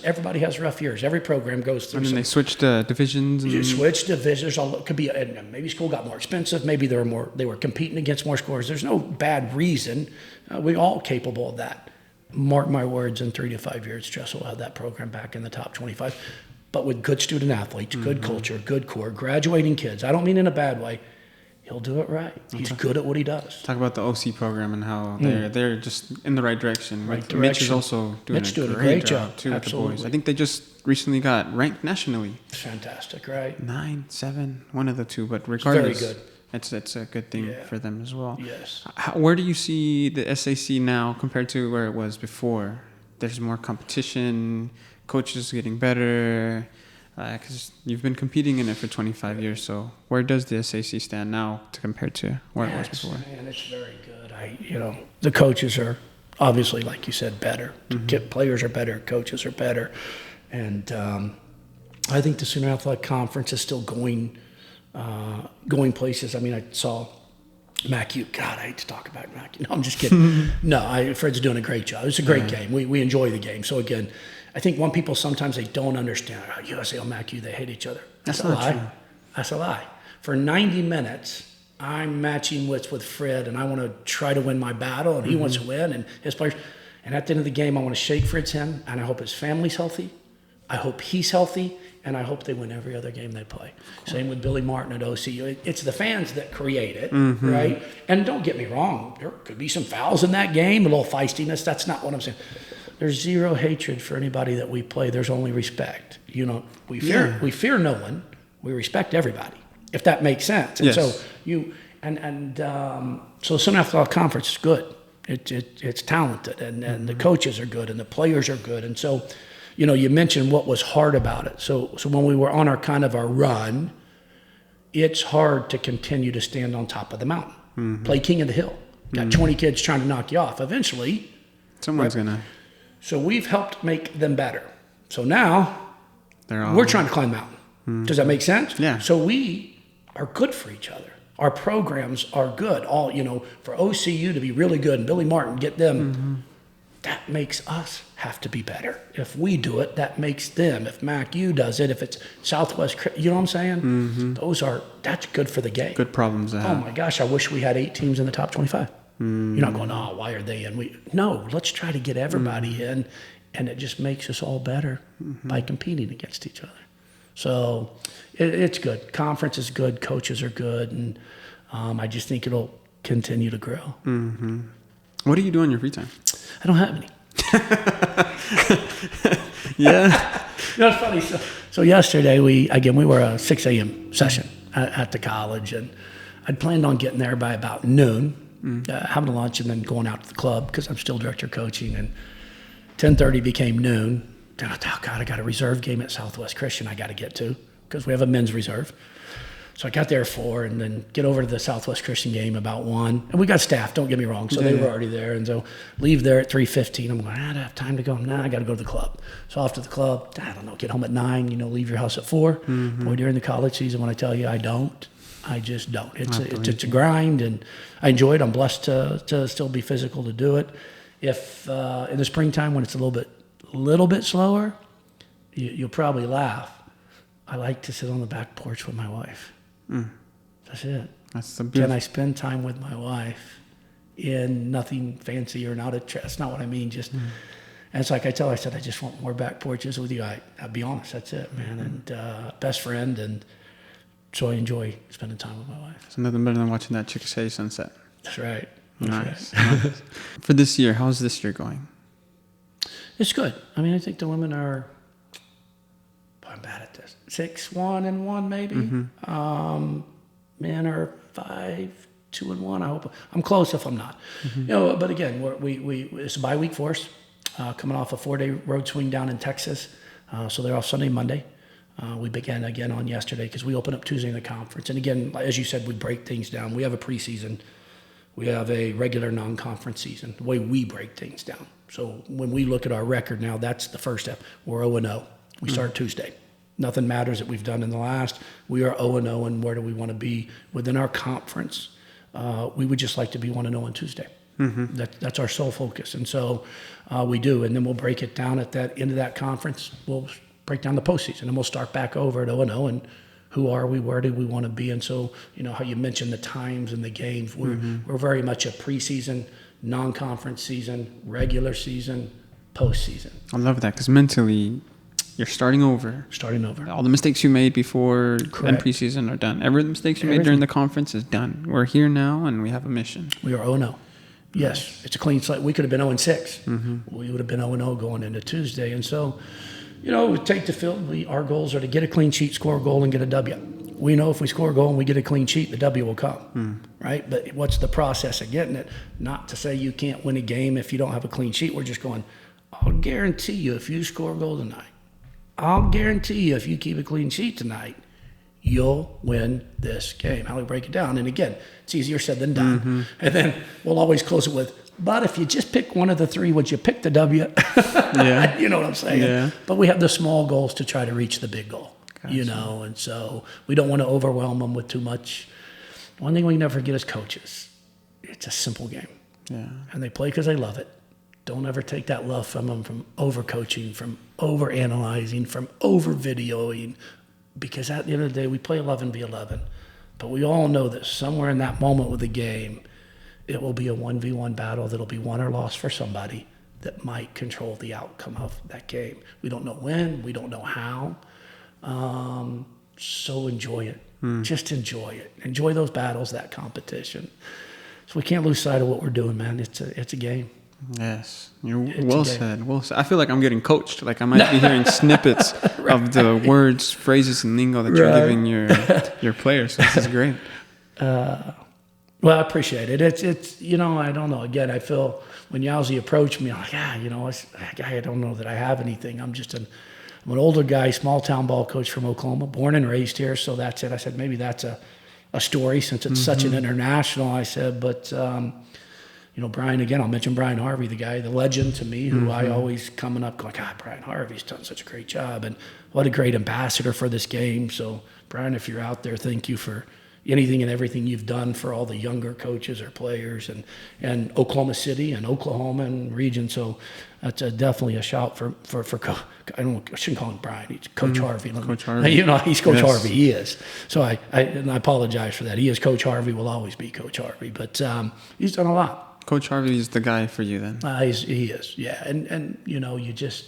[SPEAKER 1] everybody has rough years. Every program goes through.
[SPEAKER 2] And then they switched divisions.
[SPEAKER 1] You switched divisions. Could be, maybe school got more expensive. Maybe they were competing against more scores. There's no bad reason. We're all capable of that. Mark my words, in 3 to 5 years, Dressel will have that program back in the top 25. But with good student athletes, good culture, good core, graduating kids. I don't mean in a bad way. He'll do it right. He's good at what he does.
[SPEAKER 2] Talk about the OC program and how they're just in the right direction. Mitch is also doing a great job too.
[SPEAKER 1] Absolutely.
[SPEAKER 2] With the boys. I think they just recently got ranked nationally.
[SPEAKER 1] It's fantastic, right?
[SPEAKER 2] 9, 7, one of the two. But regardless,
[SPEAKER 1] very good.
[SPEAKER 2] It's a good thing for them as well.
[SPEAKER 1] Yes.
[SPEAKER 2] Where do you see the SAC now compared to where it was before? There's more competition. Coaches getting better. Because you've been competing in it for 25 years, so where does the SAC stand now to compare to where it was before?
[SPEAKER 1] Man, it's very good. The coaches are obviously, like you said, better. Players are better, coaches are better, and I think the Sooner Athletic Conference is still going places. I saw MacU. God, I hate to talk about MacU. No, I'm just kidding. Fred's doing a great job. It's a great game. We enjoy the game. So again, I think when people sometimes they don't understand, USAO, MacU, they hate each other. That's a lie. True. That's a lie. For 90 minutes, I'm matching wits with Fred, and I want to try to win my battle, and he wants to win, and his players. And at the end of the game, I want to shake Fred's hand, and I hope his family's healthy. I hope he's healthy, and I hope they win every other game they play. Same with Billy Martin at OCU. It's the fans that create it, right? And don't get me wrong, there could be some fouls in that game, a little feistiness. That's not what I'm saying. There's zero hatred for anybody that we play. There's only respect. We fear no one. We respect everybody, if that makes sense. And so So Southern Athletic Conference is good. It's talented, and the coaches are good, and the players are good. And so, you mentioned what was hard about it. So when we were on our run, it's hard to continue to stand on top of the mountain, play king of the hill. Got 20 kids trying to knock you off. Eventually,
[SPEAKER 2] someone's gonna.
[SPEAKER 1] So we've helped make them better. So now we're trying to climb the mountain. Does that make sense?
[SPEAKER 2] Yeah.
[SPEAKER 1] So we are good for each other. Our programs are good. All for OCU to be really good and Billy Martin get them. That makes us have to be better. If we do it, that makes them. If MacU does it, if it's Southwest, you know what I'm saying? That's good for the game.
[SPEAKER 2] Good problems to have.
[SPEAKER 1] Oh my gosh, I wish we had 8 teams in the top 25. You're not going, why are they in? No, let's try to get everybody in, and it just makes us all better by competing against each other. So it's good. Conference is good. Coaches are good, and I just think it'll continue to grow.
[SPEAKER 2] What do you do on your free time?
[SPEAKER 1] I don't have any.
[SPEAKER 2] Yeah.
[SPEAKER 1] It's funny. So yesterday we were a 6 a.m. session at the college, and I'd planned on getting there by about noon, having a lunch, and then going out to the club because I'm still director of coaching. And 10:30 became noon. Then I thought, God, I got a reserve game at Southwest Christian I got to get to because we have a men's reserve. So I got there at 4 and then get over to the Southwest Christian game about 1. And we got staff, don't get me wrong. So they were already there. And so leave there at 3:15. I'm going, I don't have time to go. I got to go to the club. So off to the club, I don't know, get home at 9, leave your house at 4. Boy, during the college season, when I tell you I don't, I just don't. It's a grind, and I enjoy it. I'm blessed to still be physical to do it. If in the springtime when it's a little bit slower, you'll probably laugh. I like to sit on the back porch with my wife. That's it. Can I spend time with my wife in nothing fancy or not that's not what I mean. Just, and it's like I said, I just want more back porches with you. I'll be honest, that's it, man. And best friend, and so I enjoy spending time with my wife.
[SPEAKER 2] It's nothing better than watching that Chickasha sunset.
[SPEAKER 1] That's right.
[SPEAKER 2] Nice. For this year, how's this year going?
[SPEAKER 1] It's good. I mean, I think the women are, I'm bad at this, 6-1-1 maybe. Men are 5-2-1. I hope I'm close if I'm not. But again, it's a bye week for us, coming off a 4-day road swing down in Texas. So they're off Sunday, Monday. We began again on yesterday because we open up Tuesday in the conference. And again, as you said, we break things down. We have a preseason. We have a regular non-conference season, the way we break things down. So when we look at our record now, that's the first step. We're 0-0. We start Tuesday. Nothing matters that we've done in the last. We are 0-0, and where do we want to be within our conference? We would just like to be 1-0 on Tuesday. That's our sole focus. And so we do. And then we'll break it down at that end of that conference. We'll break down the postseason, and we'll start back over at 0-0. And who are we? Where do we want to be? And so, how you mentioned the times and the games, we're very much a preseason, non-conference season, regular season, postseason.
[SPEAKER 2] I love that because mentally, you're starting over. All the mistakes you made before and preseason are done. Every mistakes you made during the conference is done. We're here now, and we have a mission.
[SPEAKER 1] We are 0-0. Yes, it's a clean slate. We could have been 0-6. We would have been 0-0 going into Tuesday. And so, we take the field. Our goals are to get a clean sheet, score a goal, and get a W. We know if we score a goal and we get a clean sheet, the W will come, right? But what's the process of getting it? Not to say you can't win a game if you don't have a clean sheet. We're just going, I'll guarantee you if you score a goal tonight, I'll guarantee you if you keep a clean sheet tonight, you'll win this game. How do we break it down? And again, it's easier said than done. And then we'll always close it with, but if you just pick one of the 3, would you pick the W?
[SPEAKER 2] Yeah.
[SPEAKER 1] You know what I'm saying?
[SPEAKER 2] Yeah.
[SPEAKER 1] But we have the small goals to try to reach the big goal, and so we don't want to overwhelm them with too much. One thing we never forget as coaches, it's a simple game.
[SPEAKER 2] Yeah.
[SPEAKER 1] And they play because they love it. Don't ever take that love from them, from over-coaching, from over-analyzing, from over-videoing, because at the end of the day, we play 11v11. But we all know that somewhere in that moment with the game, it will be a 1v1 battle that'll be won or lost for somebody that might control the outcome of that game. We don't know when, we don't know how. So enjoy it. Just enjoy it. Enjoy those battles, that competition. So we can't lose sight of what we're doing, man. It's a game.
[SPEAKER 2] Yes, well said. Well said. I feel like I'm getting coached. Like I might be hearing snippets of the words, phrases, and lingo that you're giving your players. So this is great.
[SPEAKER 1] Well, I appreciate it. It's I don't know. Again, I feel when Yowzy approached me, I'm like, I don't know that I have anything. I'm an older guy, small town ball coach from Oklahoma, born and raised here. So that's it. I said, maybe that's a story since it's such an international. I said, but Brian, again, I'll mention Brian Harvey, the legend to me, who I always coming up going, God, Brian Harvey's done such a great job. And what a great ambassador for this game. So Brian, if you're out there, thank you for anything and everything you've done for all the younger coaches or players and Oklahoma City and Oklahoma and region. So that's definitely a shout for I shouldn't call him Brian. He's Coach Harvey.
[SPEAKER 2] Coach Harvey.
[SPEAKER 1] He's Coach Harvey. He is. So I apologize for that. He is Coach Harvey. Will always be Coach Harvey. But he's done a lot.
[SPEAKER 2] Coach Harvey is the guy for you then.
[SPEAKER 1] He is. Yeah. And you just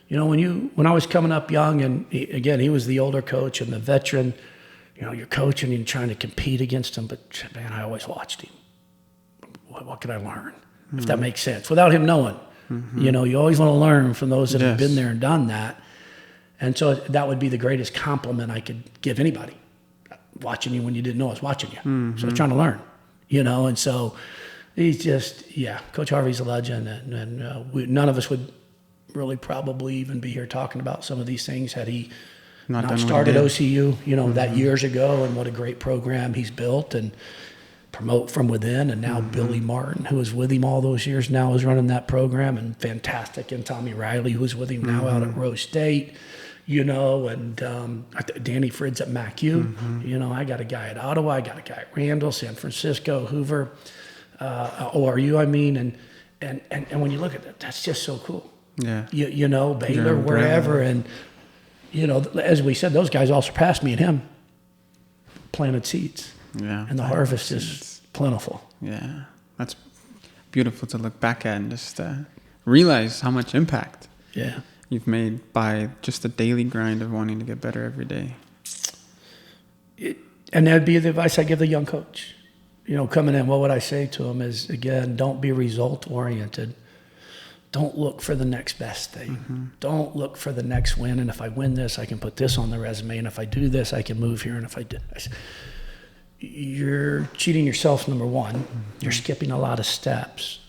[SPEAKER 1] when I was coming up young, and he was the older coach and the veteran. You're coaching and trying to compete against him, but man, I always watched him. What could I learn? If that makes sense, without him knowing. You always want to learn from those that have been there and done that. And so that would be the greatest compliment I could give anybody. Watching you when you didn't know I was watching you. So I was trying to learn, and so he's just, Coach Harvey's a legend. And none of us would really probably even be here talking about some of these things had he not started OCU, that years ago, and what a great program he's built and promote from within. And now Billy Martin, who was with him all those years, now is running that program, and fantastic. And Tommy Riley, who's with him now out at Rose State, and Danny Fridz at MacU. I got a guy at Ottawa, I got a guy at Randall, San Francisco, Hoover, ORU, and when you look at that, that's just so cool.
[SPEAKER 2] Yeah.
[SPEAKER 1] Baylor, wherever, and as we said, those guys all surpassed me and him. Planted seeds.
[SPEAKER 2] Yeah.
[SPEAKER 1] And the harvest is plentiful.
[SPEAKER 2] Yeah. That's beautiful to look back at and just realize how much impact you've made by just the daily grind of wanting to get better every day.
[SPEAKER 1] And that'd be the advice I give the young coach. Coming in, what would I say to him is, again, don't be result-oriented. Don't look for the next best thing. Don't look for the next win. And if I win this, I can put this on the resume. And if I do this, I can move here. And if I do, you're cheating yourself, number one. You're skipping a lot of steps.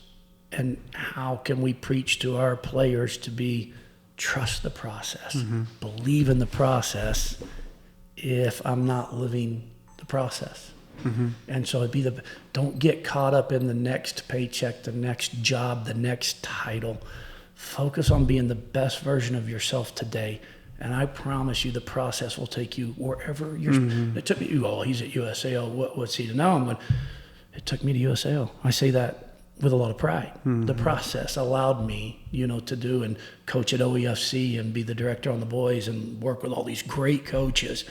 [SPEAKER 1] And how can we preach to our players to trust the process, believe in the process if I'm not living the process? And so don't get caught up in the next paycheck, the next job, the next title. Focus on being the best version of yourself today. And I promise you the process will take you wherever you're. It took me, he's at USAO. What's he to know? It took me to USAO. I say that with a lot of pride. The process allowed me, to do and coach at OEFC and be the director on the boys and work with all these great coaches.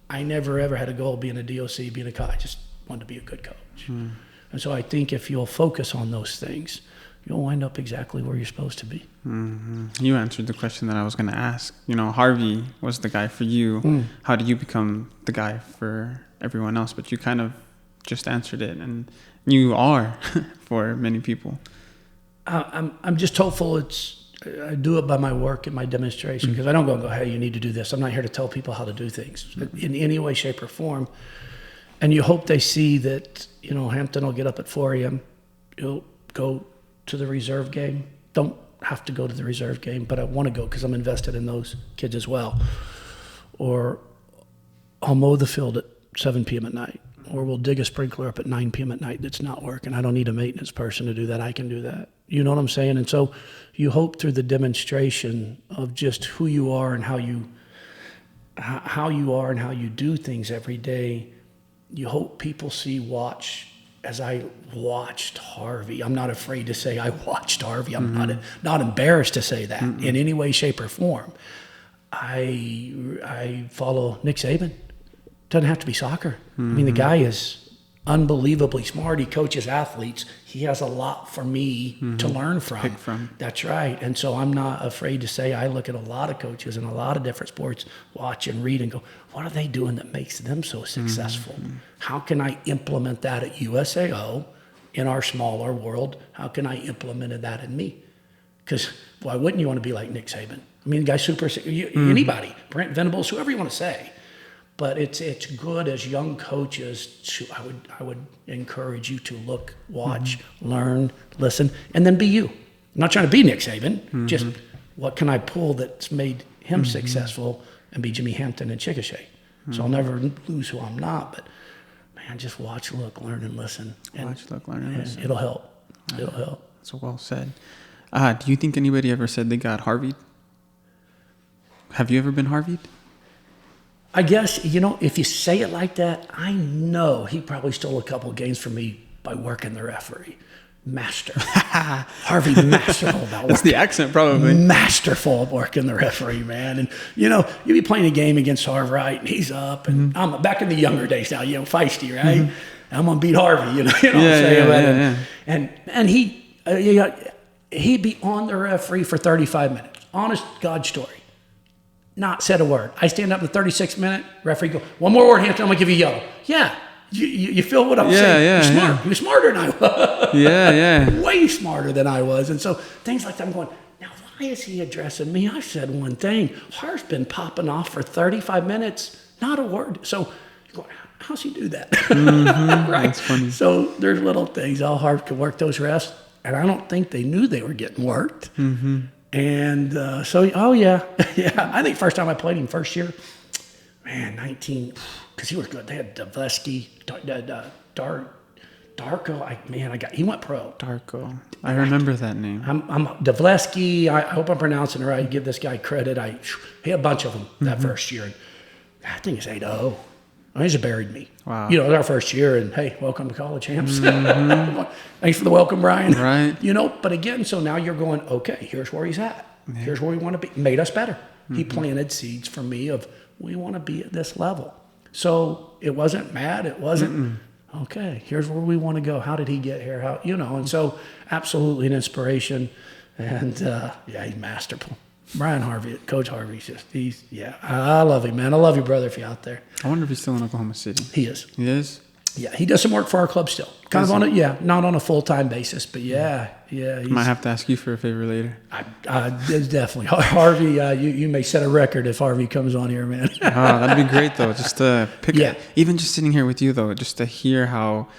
[SPEAKER 1] I never, ever had a goal of being a DOC, being a coach. I just wanted to be a good coach. And so I think if you'll focus on those things, you'll wind up exactly where you're supposed to be.
[SPEAKER 2] You answered the question that I was going to ask. Harvey was the guy for you. How did you become the guy for everyone else? But you kind of just answered it, and you are for many people.
[SPEAKER 1] I'm just hopeful I do it by my work and my demonstration, because I don't go, hey, you need to do this. I'm not here to tell people how to do things in any way, shape, or form. And you hope they see that, Hampton will get up at 4 a.m. You'll go to the reserve game. Don't have to go to the reserve game, but I want to go because I'm invested in those kids as well. Or I'll mow the field at 7 p.m. at night. Or we'll dig a sprinkler up at 9 p.m. at night that's not working. I don't need a maintenance person to do that. I can do that. You know what I'm saying? And so you hope through the demonstration of just who you are and how you are and how you do things every day, you hope people watch as I watched Harvey. I'm not afraid to say I watched Harvey. I'm not embarrassed to say that in any way, shape, or form. I follow Nick Saban. Doesn't have to be soccer. I mean, the guy is unbelievably smart. He coaches athletes. He has a lot for me to learn from.
[SPEAKER 2] Pick from.
[SPEAKER 1] That's right. And so I'm not afraid to say I look at a lot of coaches in a lot of different sports, watch and read and go, what are they doing that makes them so successful? How can I implement that at USAO in our smaller world? How can I implement that in me? Because why wouldn't you want to be like Nick Saban? I mean, the guy's super, anybody, Brent Venables, whoever you want to say. But it's good as young coaches to, I would encourage you to look, watch, learn, listen, and then be you. I'm not trying to be Nick Saban, just what can I pull that's made him successful and be Jimmy Hampton and Chickasha. So I'll never lose who I'm not, but man, just watch, look, learn, and listen.
[SPEAKER 2] Watch, look, learn, and listen.
[SPEAKER 1] It'll help. It'll help.
[SPEAKER 2] That's well said. Do you think anybody ever said they got Harvey'd? Have you ever been Harvey'd?
[SPEAKER 1] I guess, if you say it like that, I know he probably stole a couple of games from me by working the referee. Master. Harvey, masterful about working.
[SPEAKER 2] That's the accent, probably.
[SPEAKER 1] Masterful at working the referee, man. And, you be playing a game against Harvey, right? And he's up. And I'm back in the younger days now, feisty, right? I'm going to beat Harvey, you know what I'm saying? And he'd be on the referee for 35 minutes. Honest God story. Not said a word. I stand up in the 36th minute, referee go, one more word, Hampton, I'm going to give you yellow. Yeah. You feel what I'm saying?
[SPEAKER 2] Yeah,
[SPEAKER 1] You're smart. He was smarter than I was.
[SPEAKER 2] Yeah.
[SPEAKER 1] Way smarter than I was. And so things like that, I'm going, now why is he addressing me? I said one thing. Harv's been popping off for 35 minutes. Not a word. So you're going, how's he do that? Right?
[SPEAKER 2] That's funny.
[SPEAKER 1] So there's little things. How Harv could work those refs. And I don't think they knew they were getting worked. And yeah. I think first time I played him, first year, man, 19, because he was good. They had Davleski, Darko. He went pro.
[SPEAKER 2] Darko. I remember that name.
[SPEAKER 1] I'm Davleski. I hope I'm pronouncing it right. Give this guy credit. He had a bunch of them that first year. And I think it's 8-0. He just buried me.
[SPEAKER 2] Wow.
[SPEAKER 1] It was our first year, and hey, welcome to college, Hamps. Thanks for the welcome, Brian.
[SPEAKER 2] Right.
[SPEAKER 1] But again, so now you're going, okay, here's where he's at. Yeah. Here's where we want to be. Made us better. He planted seeds for me of, we want to be at this level. So it wasn't mad. It wasn't, okay, here's where we want to go. How did he get here? And so absolutely an inspiration. And he's masterful. Brian Harvey, Coach Harvey, I love him, man. I love you, brother, if you're out there.
[SPEAKER 2] I wonder if he's still in Oklahoma City.
[SPEAKER 1] He is.
[SPEAKER 2] He is?
[SPEAKER 1] Yeah, he does some work for our club still. Kind of on it, not on a full-time basis, but yeah.
[SPEAKER 2] Might have to ask you for a favor later.
[SPEAKER 1] Definitely. Harvey, you may set a record if Harvey comes on here, man.
[SPEAKER 2] That'd be great, though, just to even just sitting here with you, though, just to hear how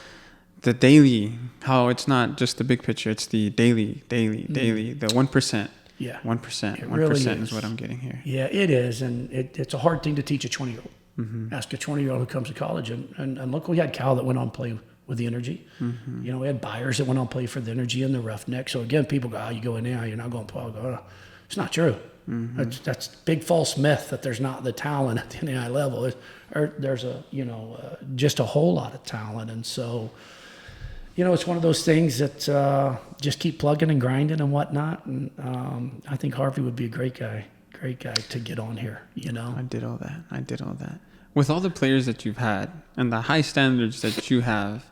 [SPEAKER 2] the daily, how it's not just the big picture, it's the daily, the 1%. Yeah. 1%. 1% is what I'm getting here.
[SPEAKER 1] Yeah, it is. And it's a hard thing to teach a 20-year-old. Ask a 20-year-old who comes to college. And look, we had Cal that went on to play with the Energy. We had Byers that went on to play for the Energy and the Roughneck. So, again, people go, you go in there, you're not going to play. I go, it's not true. That's big false myth that there's not the talent at the NAI level. There's just a whole lot of talent. And so, it's one of those things that just keep plugging and grinding and whatnot. And I think Harvey would be a great guy to get on here,
[SPEAKER 2] I did all that. With all the players that you've had and the high standards that you have,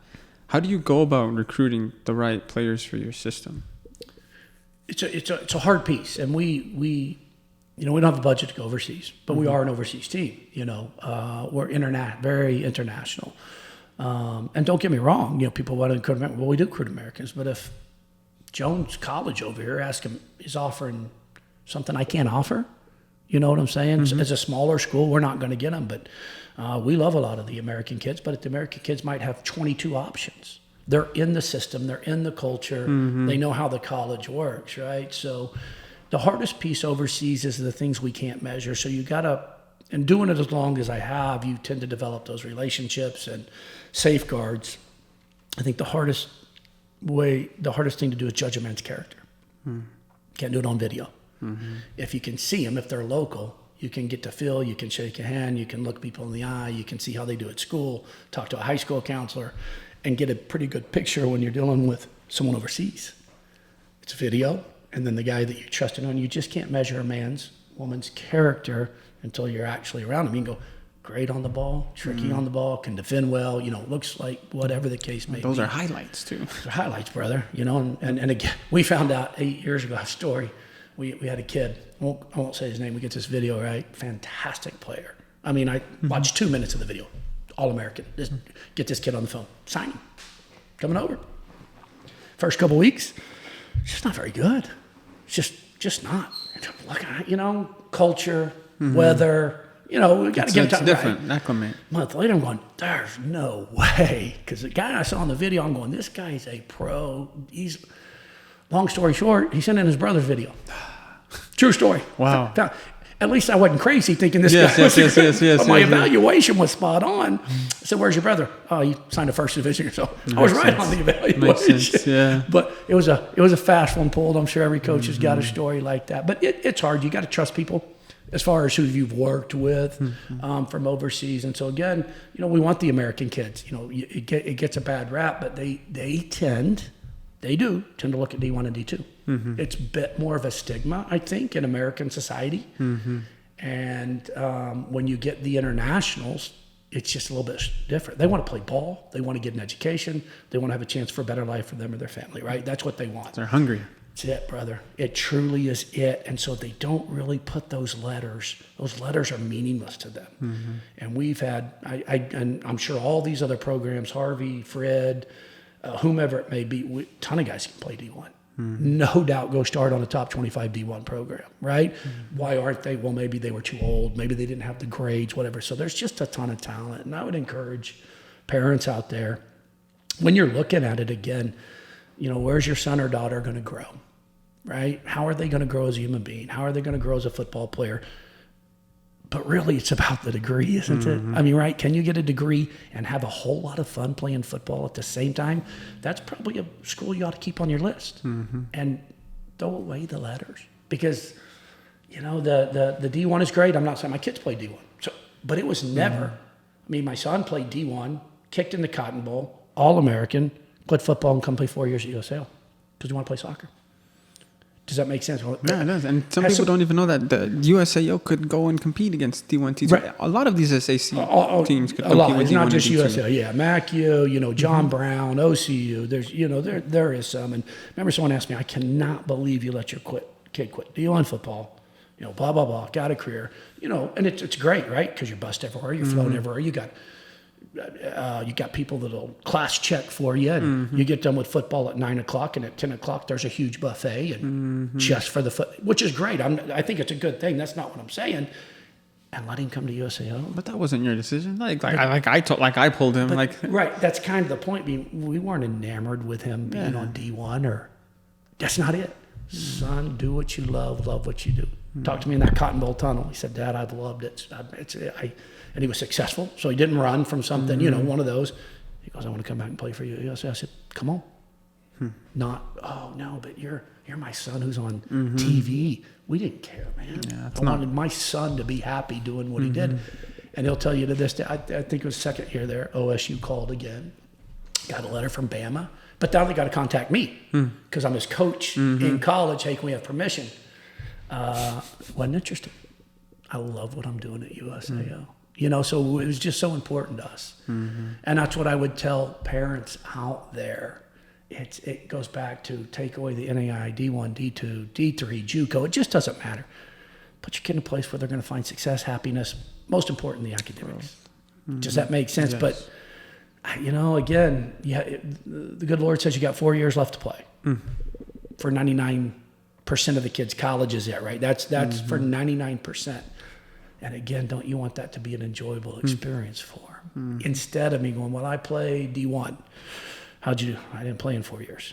[SPEAKER 2] how do you go about recruiting the right players for your system?
[SPEAKER 1] It's a hard piece. And we don't have the budget to go overseas, but we are an overseas team. We're very international. And don't get me wrong, people want to recruit Americans. Well, we do recruit Americans, but if Jones College over here is offering something I can't offer, you know what I'm saying? As a smaller school, we're not going to get them, but we love a lot of the American kids, but the American kids might have 22 options. They're in the system, they're in the culture, they know how the college works, right? So the hardest piece overseas is the things we can't measure. So you got to, and doing it as long as I have, you tend to develop those relationships and safeguards. I think the hardest thing to do is judge a man's character. Can't do it on video. If you can see them, if they're local, you can get to feel, you can shake a hand, you can look people in the eye, you can see how they do at school, talk to a high school counselor, and get a pretty good picture when you're dealing with someone overseas. It's video, and then the guy that you're trusting on, you just can't measure a woman's character until you're actually around them. You can go, great on the ball, tricky on the ball, can defend well, looks like whatever the case may be.
[SPEAKER 2] Those are highlights, too.
[SPEAKER 1] Those are highlights, brother. And again, we found out 8 years ago, a story. We had a kid, I won't say his name, we get this video, right? Fantastic player. I mean, I watched 2 minutes of the video. All-American. Just get this kid on the phone. Sign him. Coming over. First couple weeks, it's just not very good. It's just not. Culture, weather, we got to get
[SPEAKER 2] it's
[SPEAKER 1] it
[SPEAKER 2] different.
[SPEAKER 1] right.
[SPEAKER 2] Acclimate.
[SPEAKER 1] A month later, I'm going, there's no way. Because the guy I saw in the video, I'm going, this guy's a pro. Long story short, he sent in his brother's video. True story.
[SPEAKER 2] Wow.
[SPEAKER 1] At least I wasn't crazy thinking this guy was
[SPEAKER 2] yes.
[SPEAKER 1] my evaluation was spot on. I said, where's your brother? Oh, he signed a first division. So I was right on the evaluation.
[SPEAKER 2] Makes sense, yeah.
[SPEAKER 1] But it was a fast one pulled. I'm sure every coach has got a story like that. But it's hard. You got to trust people as far as who you've worked with from overseas. And so, again, we want the American kids. It gets a bad rap, but they tend to look at D1 and D2. It's a bit more of a stigma, I think, in American society. And when you get the internationals, it's just a little bit different. They want to play ball. They want to get an education. They want to have a chance for a better life for them or their family, right? That's what they want.
[SPEAKER 2] They're hungry.
[SPEAKER 1] That's it, brother. It truly is it. And so they don't really put those letters. Those letters are meaningless to them. And we've had, and I'm sure all these other programs, Harvey, Fred, whomever it may be, a ton of guys can play D1. No doubt go start on a top 25 D1 program, right? Why aren't they? Well, maybe they were too old. Maybe they didn't have the grades, whatever. So there's just a ton of talent. And I would encourage parents out there, when you're looking at it again, where's your son or daughter going to grow, right? How are they going to grow as a human being? How are they going to grow as a football player? But really, it's about the degree, isn't it? I mean, right? Can you get a degree and have a whole lot of fun playing football at the same time? That's probably a school you ought to keep on your list. And throw away the letters. Because, the D1 is great. I'm not saying my kids play D1. But it was never. I mean, my son played D1, kicked in the Cotton Bowl, All-American, quit football and come play 4 years at USAO because you want to play soccer. Does that make sense?
[SPEAKER 2] Yeah, it does. And some people don't even know that the USAO could go and compete against D1 teams. Right. A lot of these SAC teams could compete with
[SPEAKER 1] it's
[SPEAKER 2] D1
[SPEAKER 1] not just
[SPEAKER 2] and D2.
[SPEAKER 1] USAO. Yeah, MACU, John Brown, OCU. There's, there is some. And remember, someone asked me, "I cannot believe you let your kid quit D1 football. Blah blah blah. Got a career. And it's great, right? Because you're bussed everywhere, you're flown everywhere. You got people that'll class check for you, and you get done with football at 9:00, and at 10:00 there's a huge buffet, and just for the which is great. I think it's a good thing. That's not what I'm saying. And let him come to USAO.
[SPEAKER 2] But that wasn't your decision. I pulled him.
[SPEAKER 1] Right. That's kind of the point. We weren't enamored with him being on D1, or that's not it. Son, do what you love what you do. Talked to me in that Cotton Bowl tunnel. He said, "Dad, I've loved it. And he was successful, so he didn't run from something, one of those. He goes, "I want to come back and play for you." I said, "Come on." Not, "Oh no, but you're my son who's on TV." We didn't care, man.
[SPEAKER 2] Yeah,
[SPEAKER 1] I wanted my son to be happy doing what he did. And he'll tell you to this day, I think it was second year there, OSU called again, got a letter from Bama, but now they got to contact me because I'm his coach in college. Hey, can we have permission? Wasn't interested. I love what I'm doing at USAO. So it was just so important to us. And that's what I would tell parents out there. It goes back to take away the NAI, D1, D2, D3, JUCO. It just doesn't matter. Put your kid in a place where they're going to find success, happiness, most important, the academics. Does that make sense?
[SPEAKER 2] Yes.
[SPEAKER 1] But, again, the good Lord says you got 4 years left to play. For 99% of the kids, college is it, right? That's for 99%. And again, don't you want that to be an enjoyable experience for them? Instead of me going, "Well, I played D1. How'd you do?" "I didn't play in 4 years."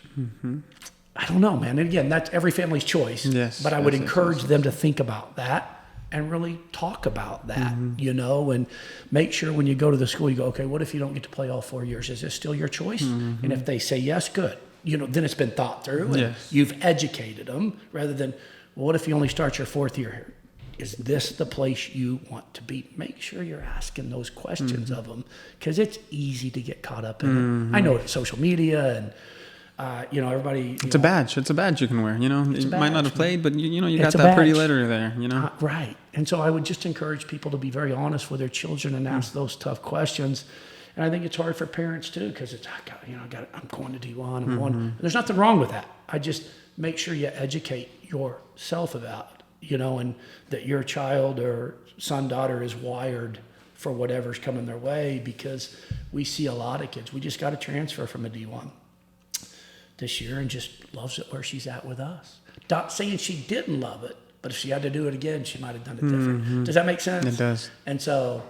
[SPEAKER 1] I don't know, man. And again, that's every family's choice.
[SPEAKER 2] Yes,
[SPEAKER 1] but I would encourage them to think about that and really talk about that, and make sure when you go to the school, you go, "Okay, what if you don't get to play all 4 years? Is this still your choice?" And if they say yes, good. Then it's been thought through and you've educated them rather than, "Well, what if you only start your 4th year here? Is this the place you want to be?" Make sure you're asking those questions of them, because it's easy to get caught up in it. I know it's social media and, everybody.
[SPEAKER 2] It's a badge. It's a badge you can wear. You might not have played, but you got
[SPEAKER 1] a
[SPEAKER 2] that pretty
[SPEAKER 1] badge.
[SPEAKER 2] letter there.
[SPEAKER 1] Right. And so I would just encourage people to be very honest with their children and ask those tough questions. And I think it's hard for parents too, because it's I'm going to D1. I'm going. And there's nothing wrong with that. I just make sure you educate yourself about it, and that your child or son, daughter is wired for whatever's coming their way, because we see a lot of kids. We just got to transfer from a D1 this year and just loves it where she's at with us. Not saying she didn't love it, But if she had to do it again, she might have done it different. Does that make sense?
[SPEAKER 2] It does.
[SPEAKER 1] And so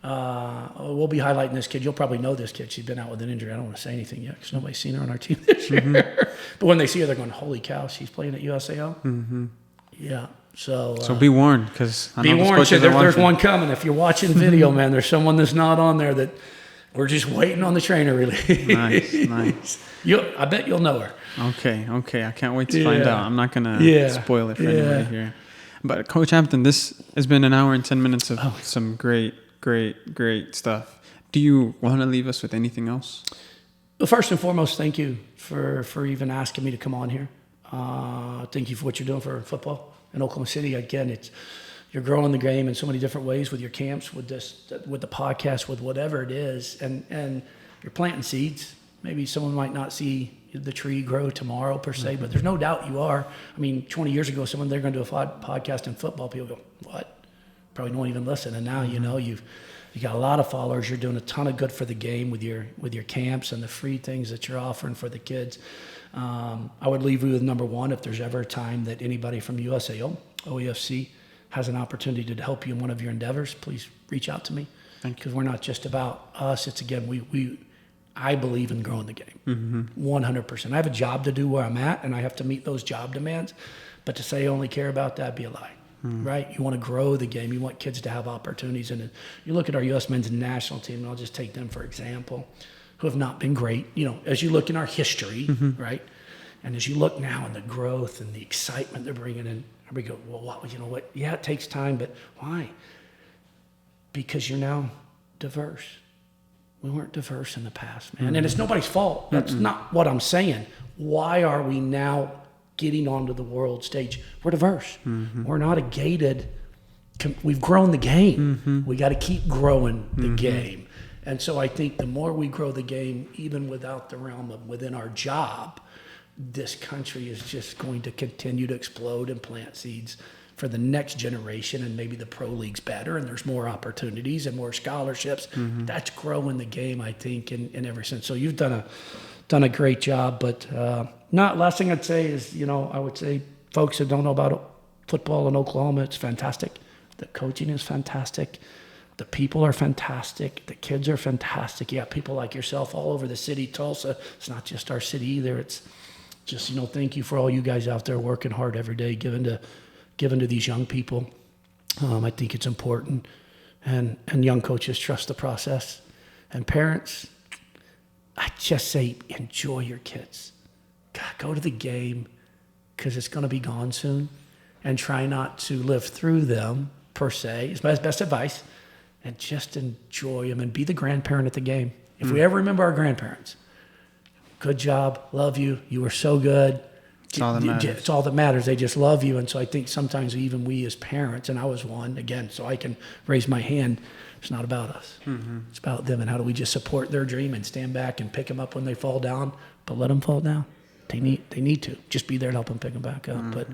[SPEAKER 1] we'll be highlighting this kid. You'll probably know this kid. She's been out with an injury. I don't want to say anything yet because nobody's seen her on our team this year. But when they see her, they're going, holy cow, she's playing at USAO? Yeah. So
[SPEAKER 2] be warned, because
[SPEAKER 1] be warned. There's one coming. If you're watching video, man, there's someone that's not on there that we're just waiting on the trainer release.
[SPEAKER 2] Nice.
[SPEAKER 1] I bet you'll know her.
[SPEAKER 2] Okay. I can't wait to find out. I'm not going to spoil it for anybody here. But Coach Hampton, this has been an hour and 10 minutes of some great stuff. Do you want to leave us with anything else?
[SPEAKER 1] Well, first and foremost, thank you for even asking me to come on here. Thank you for what you're doing for football in Oklahoma City. Again, you're growing the game in so many different ways with your camps, with the podcast, with whatever it is, and you're planting seeds. Maybe someone might not see the tree grow tomorrow per se, but there's no doubt you are. I mean, 20 years ago, they're going to do a podcast in football. People go, what? Probably won't even listen. And now you got a lot of followers. You're doing a ton of good for the game with your camps and the free things that you're offering for the kids. I would leave you with number one. If there's ever a time that anybody from USAO, OEFC, has an opportunity to help you in one of your endeavors, please reach out to me.
[SPEAKER 2] Thank you.
[SPEAKER 1] Because we're not just about us. It's again, I believe in growing the game, 100%. I have a job to do where I'm at, and I have to meet those job demands. But to say I only care about that would be a lie, right? You want to grow the game. You want kids to have opportunities. And you look at our U.S. men's national team, and I'll just take them for example, who have not been great. As you look in our history, right? And as you look now in the growth and the excitement they're bringing in, we go, well, what? Yeah, it takes time, but why? Because you're now diverse. We weren't diverse in the past, man. And it's nobody's fault. That's not what I'm saying. Why are we now getting onto the world stage? We're diverse. We're not a gated. We've grown the game. We got to keep growing the game. And so I think the more we grow the game, even without the realm of within our job, this country is just going to continue to explode and plant seeds for the next generation, and maybe the pro league's better and there's more opportunities and more scholarships. That's growing the game, I think, in every sense. So you've done a great job, but last thing I'd say is, I would say folks that don't know about football in Oklahoma, it's fantastic. The coaching is fantastic. The people are fantastic. The kids are fantastic. You got people like yourself all over the city, Tulsa. It's not just our city either. It's just, thank you for all you guys out there working hard every day, giving to these young people. I think it's important. And young coaches trust the process. And parents, I just say enjoy your kids. God, go to the game because it's going to be gone soon. And try not to live through them, per se, is my best advice. And just enjoy them and be the grandparent at the game. If we ever remember our grandparents, good job, love you, you were so good.
[SPEAKER 2] It's all that matters.
[SPEAKER 1] It's all that matters. They just love you. And so I think sometimes even we as parents, and I was one, again, so I can raise my hand, it's not about us. It's about them, and how do we just support their dream and stand back and pick them up when they fall down, but let them fall down. They need to. Just be there and help them pick them back up. But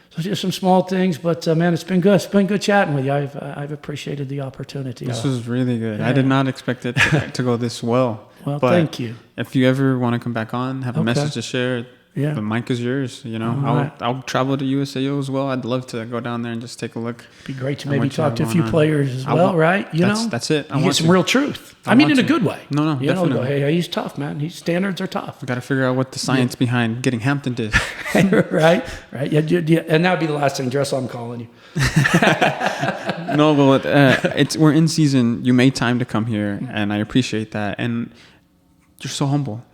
[SPEAKER 1] so just some small things, but man, it's been good. It's been good chatting with you. I've appreciated the opportunity.
[SPEAKER 2] This was really good. Yeah. I did not expect it to go this well.
[SPEAKER 1] Well, thank you.
[SPEAKER 2] If you ever want to come back on, have a message to share, the mic is yours. I'll travel to USAO as well. I'd love to go down there and just take a look.
[SPEAKER 1] Be great to maybe talk to a few players as well, right?
[SPEAKER 2] That's it.
[SPEAKER 1] You get some real truth. I mean, in a good way.
[SPEAKER 2] No, definitely.
[SPEAKER 1] Go, hey, he's tough, man. His standards are tough.
[SPEAKER 2] We got to figure out what the science behind getting Hampton did.
[SPEAKER 1] right. Yeah, and that would be the last thing. Just I'm calling you.
[SPEAKER 2] No, well, we're in season. You made time to come here, and I appreciate that. And you're so humble.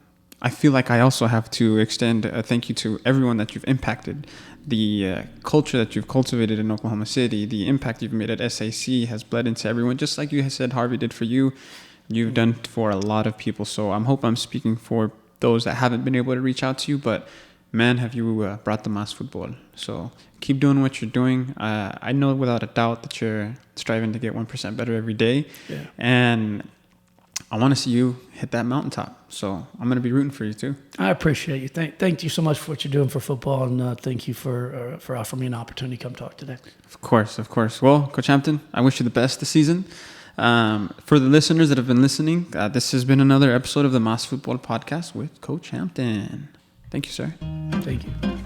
[SPEAKER 2] I feel like I also have to extend a thank you to everyone that you've impacted. The culture that you've cultivated in Oklahoma City, the impact you've made at SAC has bled into everyone. Just like you said Harvey did for you, you've done for a lot of people. So I hope I'm speaking for those that haven't been able to reach out to you. But man, have you brought the Mas Futbol. So keep doing what you're doing. I know without a doubt that you're striving to get 1% better every day.
[SPEAKER 1] Yeah. And
[SPEAKER 2] I want to see you hit that mountaintop. So I'm going to be rooting for you too.
[SPEAKER 1] I appreciate you. Thank you so much for what you're doing for football, and thank you for offering me an opportunity to come talk today.
[SPEAKER 2] Of course. Well, Coach Hampton, I wish you the best this season. For the listeners that have been listening, this has been another episode of the Mas Futbol podcast with Coach Hampton. Thank you, sir.
[SPEAKER 1] Thank you.